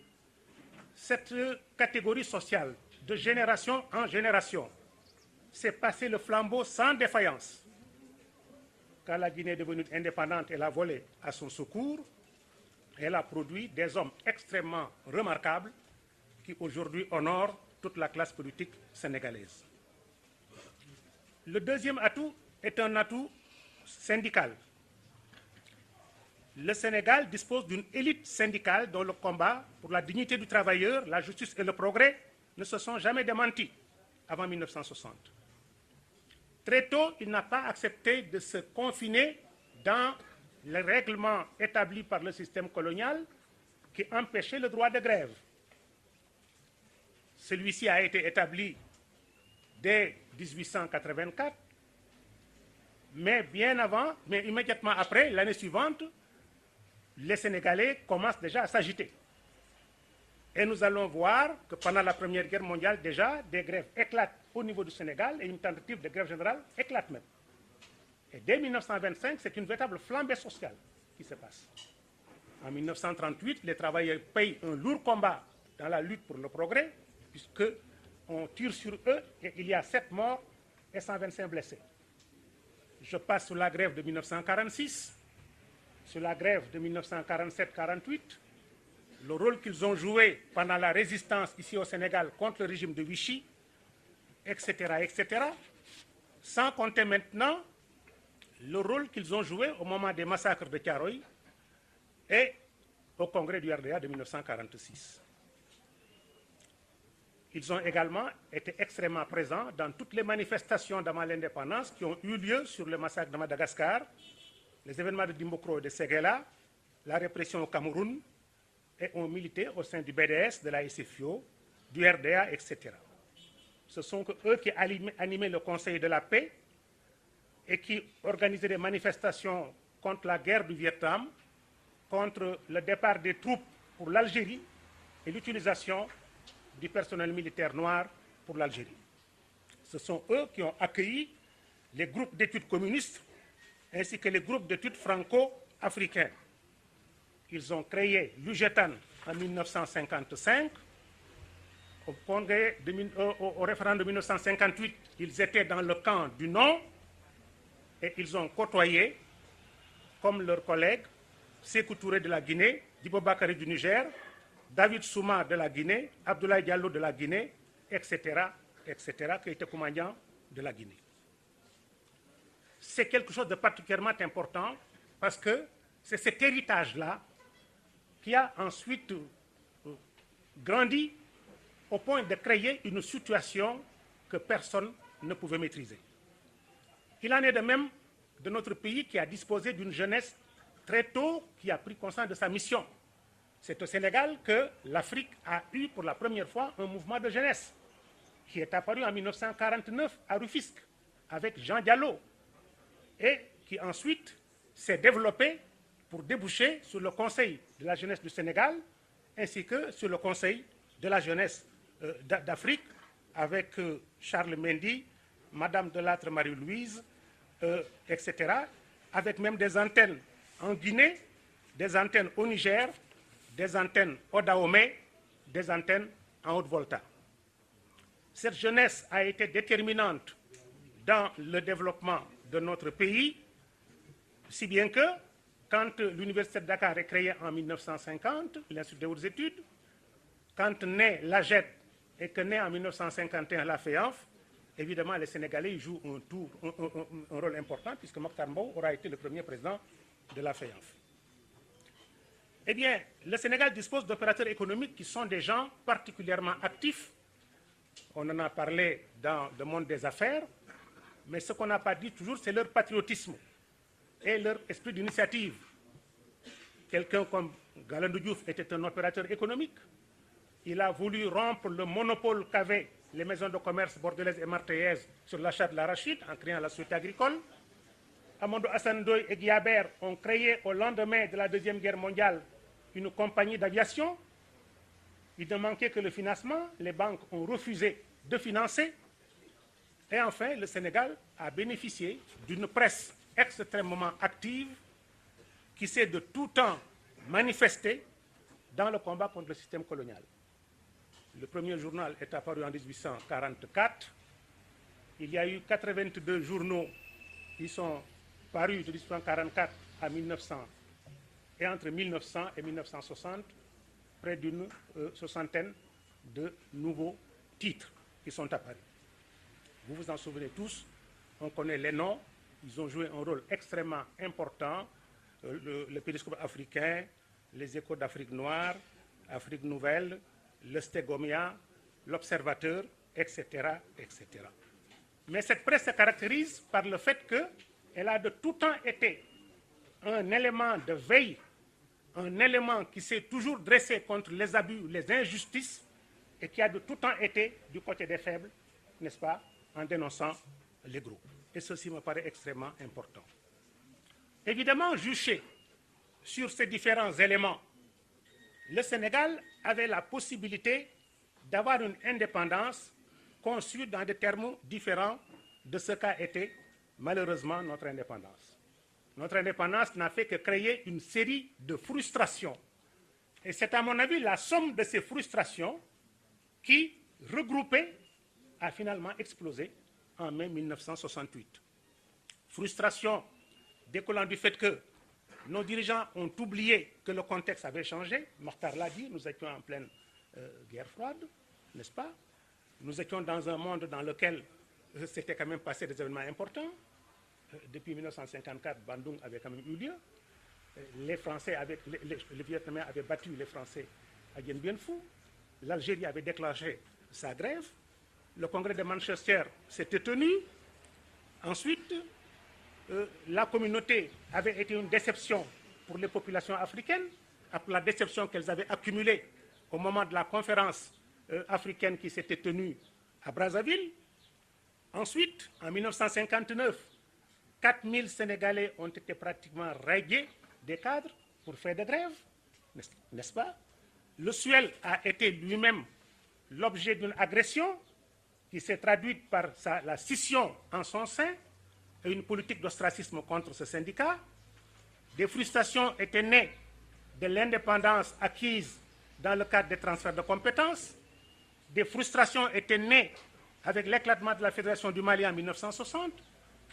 cette catégorie sociale, de génération en génération, s'est passé le flambeau sans défaillance. Quand la Guinée est devenue indépendante, elle a volé à son secours. Elle a produit des hommes extrêmement remarquables qui aujourd'hui honorent toute la classe politique sénégalaise. Le deuxième atout est un atout syndical. Le Sénégal dispose d'une élite syndicale dont le combat pour la dignité du travailleur, la justice et le progrès ne se sont jamais démentis avant 1960. Très tôt, il n'a pas accepté de se confiner dans les règlements établis par le système colonial qui empêchaient le droit de grève. Celui-ci a été établi dès 1884, mais bien avant, mais immédiatement après, l'année suivante, les Sénégalais commencent déjà à s'agiter. Et nous allons voir que pendant la Première Guerre mondiale, déjà, des grèves éclatent au niveau du Sénégal et une tentative de grève générale éclate même. Et dès 1925, c'est une véritable flambée sociale qui se passe. En 1938, les travailleurs payent un lourd combat dans la lutte pour le progrès, puisqu'on tire sur eux et il y a 7 morts et 125 blessés. Je passe sur la grève de 1946, sur la grève de 1947-48, le rôle qu'ils ont joué pendant la résistance ici au Sénégal contre le régime de Vichy, etc., etc., sans compter maintenant le rôle qu'ils ont joué au moment des massacres de Thiaroye et au congrès du RDA de 1946. Ils ont également été extrêmement présents dans toutes les manifestations d'avant l'indépendance qui ont eu lieu sur le massacre de Madagascar, les événements de Dimbokro et de Séguéla, la répression au Cameroun, et ont milité au sein du BDS, de la SFIO, du RDA, etc. Ce sont eux qui animaient le Conseil de la paix et qui organisaient des manifestations contre la guerre du Vietnam, contre le départ des troupes pour l'Algérie et l'utilisation du personnel militaire noir pour l'Algérie. Ce sont eux qui ont accueilli les groupes d'études communistes ainsi que les groupes d'études franco-africains. Ils ont créé l'UGETAN en 1955. Au référendum de 1958, ils étaient dans le camp du non et ils ont côtoyé, comme leurs collègues, Sékou Touré de la Guinée, Dibo Bakary du Niger, David Souma de la Guinée, Abdoulaye Diallo de la Guinée, etc., etc., qui était commandant de la Guinée. c'est quelque chose de particulièrement important parce que c'est cet héritage-là qui a ensuite grandi au point de créer une situation que personne ne pouvait maîtriser. Il en est de même de notre pays qui a disposé d'une jeunesse très tôt qui a pris conscience de sa mission. C'est au Sénégal que l'Afrique a eu pour la première fois un mouvement de jeunesse qui est apparu en 1949 à Rufisque avec Jean Diallo et qui ensuite s'est développé pour déboucher sur le Conseil de la jeunesse du Sénégal ainsi que sur le Conseil de la jeunesse d'Afrique avec Charles Mendy, Madame Delattre Marie-Louise, etc., avec même des antennes en Guinée, des antennes au Niger, des antennes au Dahomey, des antennes en Haute-Volta. Cette jeunesse a été déterminante dans le développement de notre pays, si bien que quand l'Université de Dakar est créée en 1950, l'Institut des hautes études, quand naît l'AGED et que naît en 1951 la FEANF, évidemment les Sénégalais jouent un rôle important puisque Mokhtar Mbow aura été le premier président de la FEANF. Eh bien, le Sénégal dispose d'opérateurs économiques qui sont des gens particulièrement actifs. On en a parlé dans le monde des affaires, mais ce qu'on n'a pas dit toujours, c'est leur patriotisme et leur esprit d'initiative. Quelqu'un comme Galandou Diouf était un opérateur économique. Il a voulu rompre le monopole qu'avaient les maisons de commerce bordelaises et marseillaises sur l'achat de l'arachide en créant la société agricole. Amadou Hassan Ndoye et Guiaber ont créé au lendemain de la Deuxième Guerre mondiale une compagnie d'aviation. Il ne manquait que le financement. Les banques ont refusé de financer. Et enfin, le Sénégal a bénéficié d'une presse extrêmement active qui s'est de tout temps manifestée dans le combat contre le système colonial. Le premier journal est apparu en 1844. Il y a eu 82 journaux qui sont parus de 1844 à 1900 et entre 1900 et 1960, près d'une soixantaine de nouveaux titres qui sont apparus. Vous vous en souvenez tous, on connaît les noms, ils ont joué un rôle extrêmement important, le Périscope africain, les Échos d'Afrique noire, Afrique nouvelle, le Stégomia, l'Observateur, etc., etc. Mais cette presse se caractérise par le fait qu'elle a de tout temps été un élément de veille, un élément qui s'est toujours dressé contre les abus, les injustices, et qui a de tout temps été du côté des faibles, n'est-ce pas, en dénonçant les groupes. Et ceci me paraît extrêmement important. Évidemment, juché sur ces différents éléments, le Sénégal avait la possibilité d'avoir une indépendance conçue dans des termes différents de ce qu'a été malheureusement notre indépendance. Notre indépendance n'a fait que créer une série de frustrations. Et c'est à mon avis la somme de ces frustrations qui, regroupées, a finalement explosé en mai 1968. Frustration découlant du fait que nos dirigeants ont oublié que le contexte avait changé. Mokhtar l'a dit, nous étions en pleine guerre froide, n'est-ce pas? Nous étions dans un monde dans lequel s'était quand même passé des événements importants. Depuis 1954, Bandung avait quand même eu lieu. Les Français les Vietnamiens avaient battu les Français à Dien Bien Phu. L'Algérie avait déclenché sa grève. Le congrès de Manchester s'était tenu. Ensuite, la communauté avait été une déception pour les populations africaines, après la déception qu'elles avaient accumulée au moment de la conférence africaine qui s'était tenue à Brazzaville. Ensuite, en 1959, 4000 Sénégalais ont été pratiquement rayés des cadres pour faire des grèves, n'est-ce pas? Le Suel a été lui-même l'objet d'une agression qui s'est traduite par la scission en son sein et une politique d'ostracisme contre ce syndicat. Des frustrations étaient nées de l'indépendance acquise dans le cadre des transferts de compétences. Des frustrations étaient nées avec l'éclatement de la Fédération du Mali en 1960,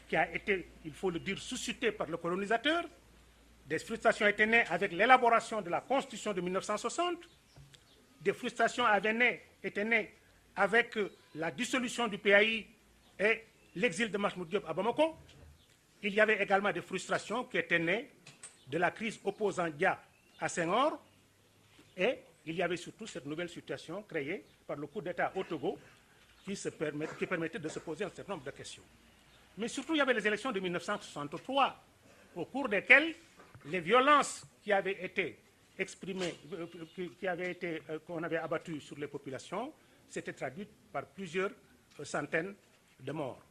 qui a été, il faut le dire, suscité par le colonisateur. Des frustrations étaient nées avec l'élaboration de la Constitution de 1960. Des frustrations étaient nées avec la dissolution du PAI et l'exil de Mahmoud Diop à Bamako. il y avait également des frustrations qui étaient nées de la crise opposant Dia à Senghor, et il y avait surtout cette nouvelle situation créée par le coup d'État au Togo qui permettait de se poser un certain nombre de questions. Mais surtout, il y avait les élections de 1963, au cours desquelles les violences qui avaient été exprimées, qu'on avait abattues sur les populations, s'étaient traduites par plusieurs centaines de morts.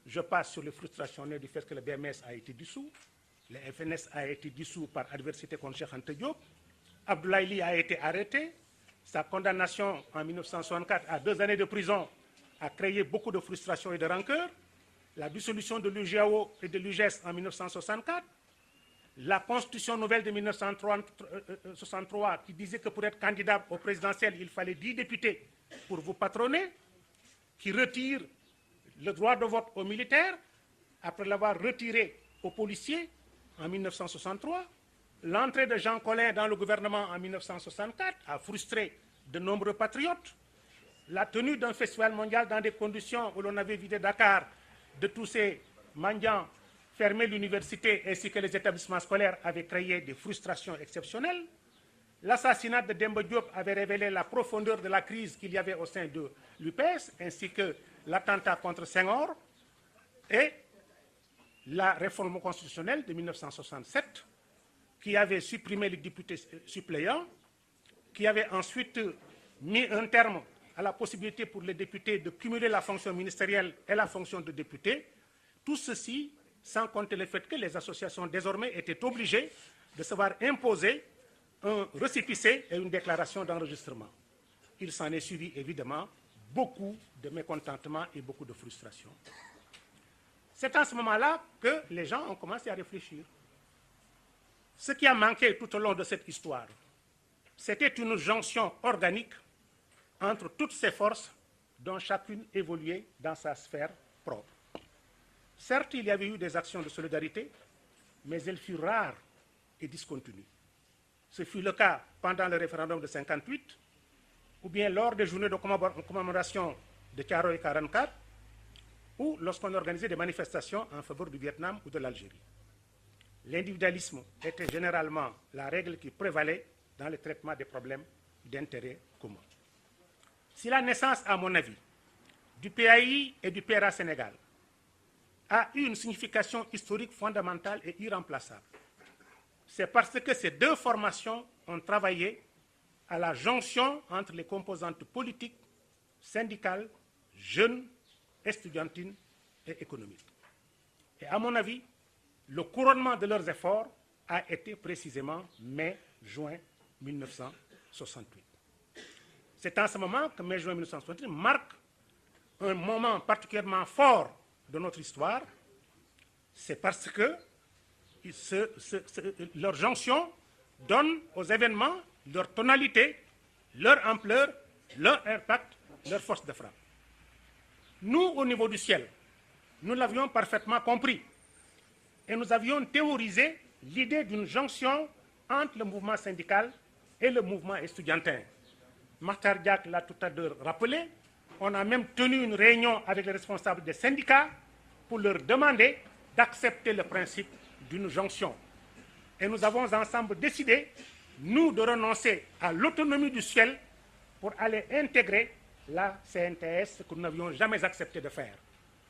Je passe sur les frustrations nées du fait que le BMS a été dissous, le FNS a été dissous par adversité contre Cheikh Anta Diop, Abdoulaye Ly a été arrêté, sa condamnation en 1964 à 2 années de prison a créé beaucoup de frustration et de rancœur, la dissolution de l'UGAO et de l'UGES en 1964, la constitution nouvelle de 1963 qui disait que pour être candidat au présidentiel, il fallait 10 députés pour vous patronner, qui retire le droit de vote aux militaires, après l'avoir retiré aux policiers en 1963. L'entrée de Jean Collin dans le gouvernement en 1964 a frustré de nombreux patriotes. La tenue d'un festival mondial dans des conditions où l'on avait vidé Dakar de tous ces mendiants, fermé l'université ainsi que les établissements scolaires avait créé des frustrations exceptionnelles. L'assassinat de Demba Diop avait révélé la profondeur de la crise qu'il y avait au sein de l'UPS, ainsi que l'attentat contre Senghor et la réforme constitutionnelle de 1967 qui avait supprimé les députés suppléants, qui avait ensuite mis un terme à la possibilité pour les députés de cumuler la fonction ministérielle et la fonction de député. Tout ceci sans compter le fait que les associations désormais étaient obligées de se voir imposer un récépissé et une déclaration d'enregistrement. Il s'en est suivi évidemment beaucoup de mécontentement et beaucoup de frustration. C'est à ce moment-là que les gens ont commencé à réfléchir. Ce qui a manqué tout au long de cette histoire, c'était une jonction organique entre toutes ces forces dont chacune évoluait dans sa sphère propre. Certes, il y avait eu des actions de solidarité, mais elles furent rares et discontinues. Ce fut le cas pendant le référendum de 1958, ou bien lors des journées de commémoration de Thiaroye 44, ou lorsqu'on organisait des manifestations en faveur du Vietnam ou de l'Algérie. L'individualisme était généralement la règle qui prévalait dans le traitement des problèmes d'intérêt commun. Si la naissance, à mon avis, du PAI et du PRA Sénégal a eu une signification historique fondamentale et irremplaçable, c'est parce que ces deux formations ont travaillé à la jonction entre les composantes politiques, syndicales, jeunes, estudiantines et économiques. Et à mon avis, le couronnement de leurs efforts a été précisément mai-juin 1968. C'est en ce moment que mai-juin 1968 marque un moment particulièrement fort de notre histoire. C'est parce que leur jonction donne aux événements leur tonalité, leur ampleur, leur impact, leur force de frappe. Nous, au niveau du ciel, nous l'avions parfaitement compris et nous avions théorisé l'idée d'une jonction entre le mouvement syndical et le mouvement estudiantin. Makhtar Diak l'a tout à l'heure rappelé, on a même tenu une réunion avec les responsables des syndicats pour leur demander d'accepter le principe d'une jonction. Et nous avons ensemble décidé, nous, de renoncer à l'autonomie du ciel pour aller intégrer la CNTS, ce que nous n'avions jamais accepté de faire.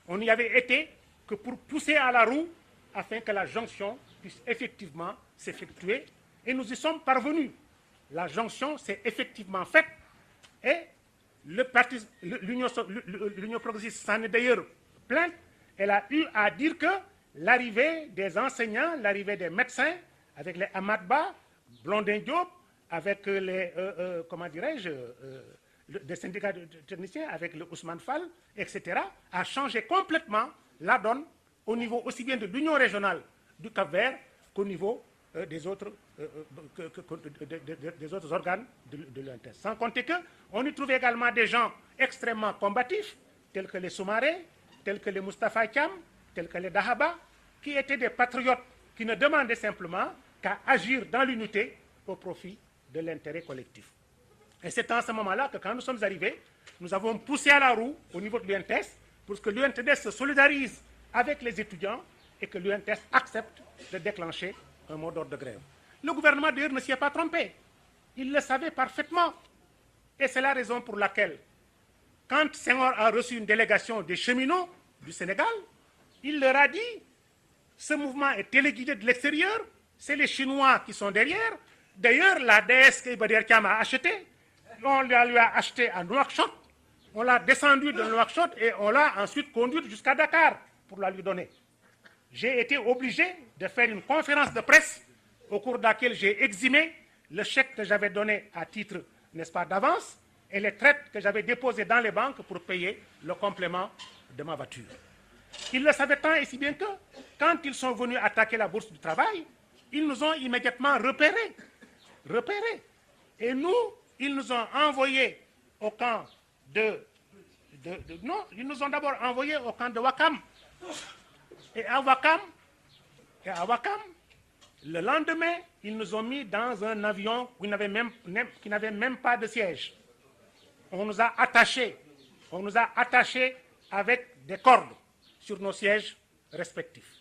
On n'y avait été que pour pousser à la roue afin que la jonction puisse effectivement s'effectuer. Et nous y sommes parvenus. La jonction s'est effectivement faite et l'Union progressiste s'en est d'ailleurs plainte. Elle a eu à dire que l'arrivée des enseignants, l'arrivée des médecins, avec les Ahmad Ba, Blondin Diop, avec les, des syndicats de techniciens, avec le Ousmane Fall, etc., a changé complètement la donne au niveau aussi bien de l'Union régionale du Cap-Vert qu'au niveau des autres organes de l'UNTES. Sans compter qu'on y trouvait également des gens extrêmement combatifs, tels que les Soumaré, tels que les Moustapha Thiam, tels que les Dahaba, qui étaient des patriotes qui ne demandaient simplement qu'à agir dans l'unité au profit de l'intérêt collectif. Et c'est en ce moment-là que quand nous sommes arrivés, nous avons poussé à la roue au niveau de l'UNTES pour que l'UNTES se solidarise avec les étudiants et que l'UNTS accepte de déclencher un mot d'ordre de grève. Le gouvernement, d'ailleurs, ne s'y est pas trompé. Il le savait parfaitement. Et c'est la raison pour laquelle, quand Senghor a reçu une délégation des cheminots du Sénégal, il leur a dit « ce mouvement est téléguidé de l'extérieur, c'est les Chinois qui sont derrière. D'ailleurs, la DS que Ibadir Kiam a achetée, on lui a acheté à Nouakchott, on l'a descendu de Nouakchott et on l'a ensuite conduite jusqu'à Dakar pour la lui donner. J'ai été obligé de faire une conférence de presse au cours de laquelle j'ai eximé le chèque que j'avais donné à titre, n'est-ce pas, d'avance et les traites que j'avais déposées dans les banques pour payer le complément de ma voiture. Ils le savaient tant et si bien que, quand ils sont venus attaquer la bourse du travail, ils nous ont immédiatement repérés. Et nous, ils nous ont envoyés au camp non, ils nous ont d'abord envoyés au camp de Ouakam. Et à Ouakam, le lendemain, ils nous ont mis dans un avion qui n'avait même pas de siège. On nous a attachés avec des cordes sur nos sièges respectifs.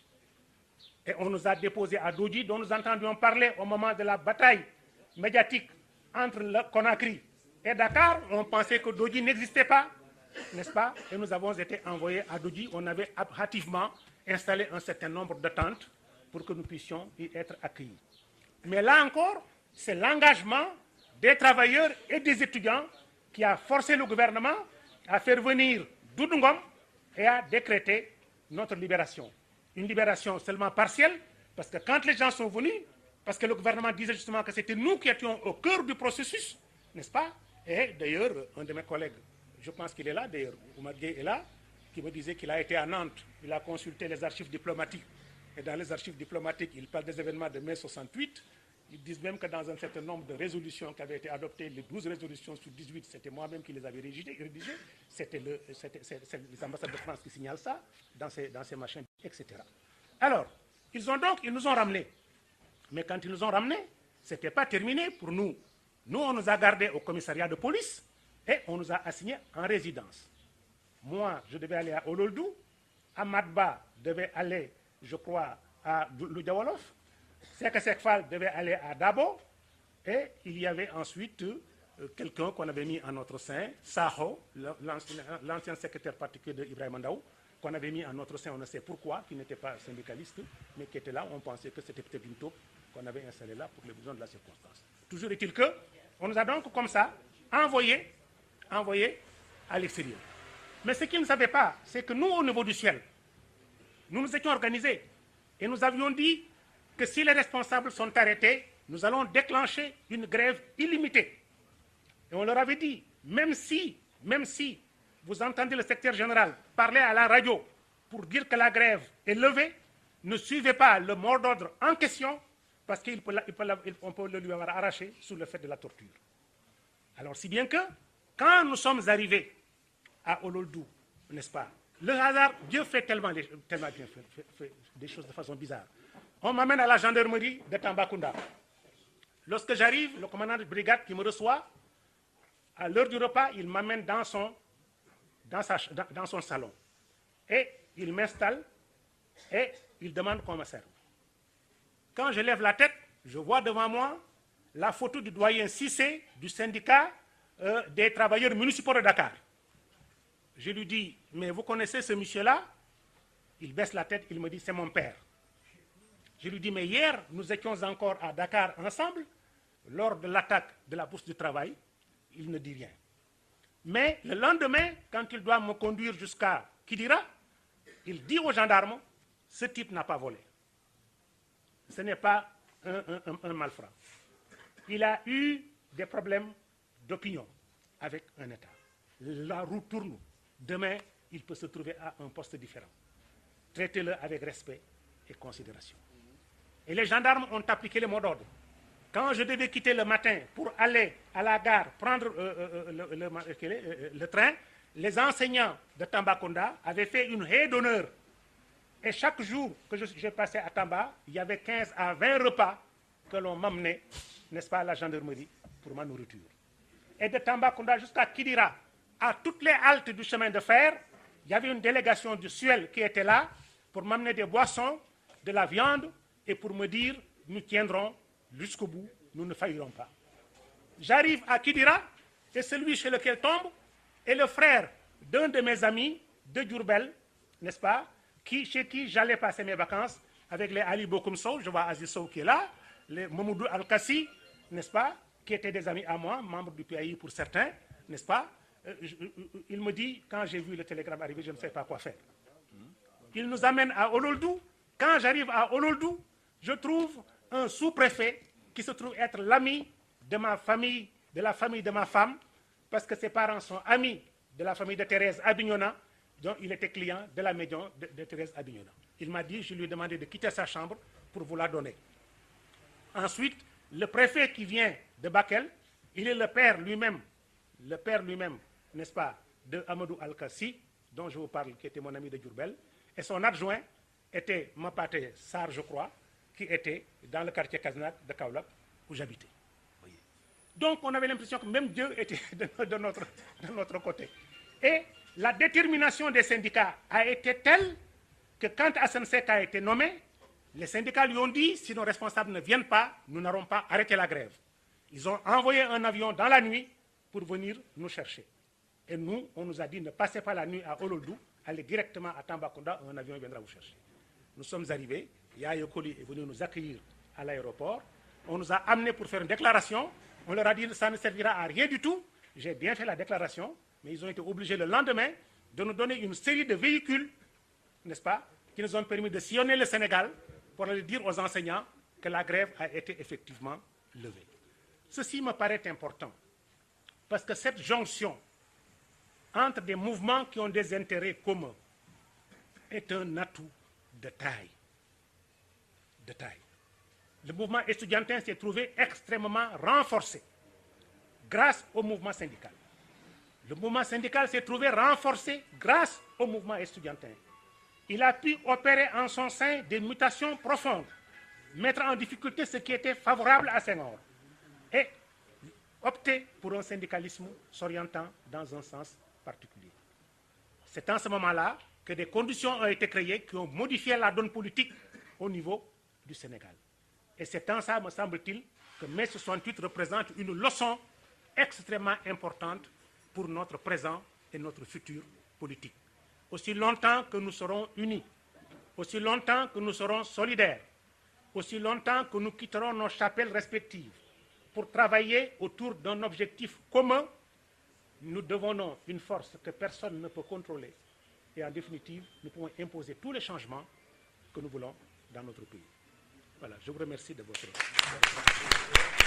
Et on nous a déposés à Dodji, dont nous entendions parler au moment de la bataille médiatique entre le Conakry et Dakar. On pensait que Dodji n'existait pas, n'est-ce pas? Et nous avons été envoyés à Dodji. On avait hâtivement installé un certain nombre de tentes pour que nous puissions y être accueillis. Mais là encore, c'est l'engagement des travailleurs et des étudiants qui a forcé le gouvernement à faire venir Doudou Ngom et à décréter notre libération. Une libération seulement partielle, parce que quand les gens sont venus, parce que le gouvernement disait justement que c'était nous qui étions au cœur du processus, n'est-ce pas? Et d'ailleurs, un de mes collègues, je pense qu'il est là d'ailleurs, Oumar Gueye est là, qui me disait qu'il a été à Nantes, il a consulté les archives diplomatiques, et dans les archives diplomatiques, il parle des événements de mai 68, ils disent même que dans un certain nombre de résolutions qui avaient été adoptées, les 12 résolutions sur 18, c'était moi-même qui les avais rédigées, c'était les ambassades de France qui signalent ça, dans ces machins, etc. Alors, ils nous ont ramenés. Mais quand ils nous ont ramenés, ce n'était pas terminé pour nous. Nous, on nous a gardés au commissariat de police et on nous a assignés en résidence. Moi, je devais aller à Ololdou, Amadba devait aller, je crois, à Loudjawolof, Sek Sekfal devait aller à Dabo, et il y avait ensuite quelqu'un qu'on avait mis en notre sein, Saho, l'ancien secrétaire particulier de Ibrahim Mandaou, qu'on avait mis en notre sein, on ne sait pourquoi, qui n'était pas syndicaliste, mais qui était là, on pensait que c'était peut-être une taupe qu'on avait installée là pour les besoins de la circonstance. Toujours est-il qu'on nous a donc comme ça envoyés à l'extérieur. Mais ce qu'ils ne savaient pas, c'est que nous, au niveau du ciel, nous nous étions organisés et nous avions dit que si les responsables sont arrêtés, nous allons déclencher une grève illimitée. Et on leur avait dit, même si vous entendez le secrétaire général parler à la radio pour dire que la grève est levée, ne suivez pas le mot d'ordre en question parce qu'on peut le lui avoir arraché sous le fait de la torture. Alors si bien que, quand nous sommes arrivés à Ololdou, n'est-ce pas, le hasard, Dieu fait tellement bien fait des choses de façon bizarre. On m'amène à la gendarmerie de Tambacounda. Lorsque j'arrive, le commandant de brigade qui me reçoit, à l'heure du repas, il m'amène dans son salon. Et il m'installe et il demande qu'on me serve. Quand je lève la tête, je vois devant moi la photo du doyen Cissé du syndicat des travailleurs municipaux de Dakar. Je lui dis, mais vous connaissez ce monsieur-là? Il baisse la tête, il me dit, c'est mon père. Je lui dis, mais hier, nous étions encore à Dakar ensemble, lors de l'attaque de la bourse du travail. Il ne dit rien. Mais le lendemain, quand il doit me conduire jusqu'à Kidira, il dit aux gendarmes, ce type n'a pas volé. Ce n'est pas un malfrat. Il a eu des problèmes d'opinion avec un État. La roue tourne. Demain, il peut se trouver à un poste différent. Traitez-le avec respect et considération. Et les gendarmes ont appliqué les mots d'ordre. Quand je devais quitter le matin pour aller à la gare, prendre le train, les enseignants de Tambacounda avaient fait une haie d'honneur. Et chaque jour que j'ai passé à Tamba, il y avait 15 à 20 repas que l'on m'amenait, n'est-ce pas, à la gendarmerie pour ma nourriture. Et de Tambacounda jusqu'à Kidira, à toutes les haltes du chemin de fer, il y avait une délégation du SUEL qui était là pour m'amener des boissons de la viande et pour me dire « nous tiendrons jusqu'au bout, nous ne faillirons pas ». J'arrive à Kidira et celui chez lequel tombe est le frère d'un de mes amis de Diourbel, n'est-ce pas, chez qui j'allais passer mes vacances avec les Ali Bokoum Sow, je vois Aziz Sow qui est là, les Mamoudou Al-Kassi, n'est-ce pas, qui étaient des amis à moi, membres du PAI pour certains, n'est-ce pas. Il me dit, quand j'ai vu le télégramme arriver, je ne sais pas quoi faire. Il nous amène à Ololdou. Quand j'arrive à Ololdou, je trouve un sous-préfet qui se trouve être l'ami de ma famille, de la famille de ma femme, parce que ses parents sont amis de la famille de Thérèse Abignona, dont il était client de la maison de Thérèse Abignona. Il m'a dit, je lui ai demandé de quitter sa chambre pour vous la donner. Ensuite, le préfet qui vient de Bakel, il est le père lui-même, n'est-ce pas, de Amadou Al-Kassi, dont je vous parle, qui était mon ami de Diourbel, et son adjoint était Mapate Sar, je crois, qui était dans le quartier Kaznat de Kaolack, où j'habitais. Donc, on avait l'impression que même Dieu était de notre côté. Et la détermination des syndicats a été telle que quand Hassan Sek a été nommé, les syndicats lui ont dit, si nos responsables ne viennent pas, nous n'aurons pas arrêté la grève. Ils ont envoyé un avion dans la nuit pour venir nous chercher. Et nous, on nous a dit, ne passez pas la nuit à Ololdou, allez directement à Tambacounda, un avion viendra vous chercher. Nous sommes arrivés, Yaya Koli est venu nous accueillir à l'aéroport, on nous a amenés pour faire une déclaration, on leur a dit que ça ne servira à rien du tout. J'ai bien fait la déclaration, mais ils ont été obligés le lendemain de nous donner une série de véhicules, n'est-ce pas, qui nous ont permis de sillonner le Sénégal pour aller dire aux enseignants que la grève a été effectivement levée. Ceci me paraît important, parce que cette jonction entre des mouvements qui ont des intérêts communs est un atout de taille. De taille. Le mouvement estudiantin s'est trouvé extrêmement renforcé grâce au mouvement syndical. Le mouvement syndical s'est trouvé renforcé grâce au mouvement estudiantin. Il a pu opérer en son sein des mutations profondes, mettre en difficulté ce qui était favorable à Senghor et opter pour un syndicalisme s'orientant dans un sens particulier. C'est en ce moment-là que des conditions ont été créées qui ont modifié la donne politique au niveau du Sénégal. Et c'est en ça, me semble-t-il, que mai 68 représente une leçon extrêmement importante pour notre présent et notre futur politique. Aussi longtemps que nous serons unis, aussi longtemps que nous serons solidaires, aussi longtemps que nous quitterons nos chapelles respectives pour travailler autour d'un objectif commun, nous devenons une force que personne ne peut contrôler. Et en définitive, nous pouvons imposer tous les changements que nous voulons dans notre pays. Voilà, je vous remercie de votre attention.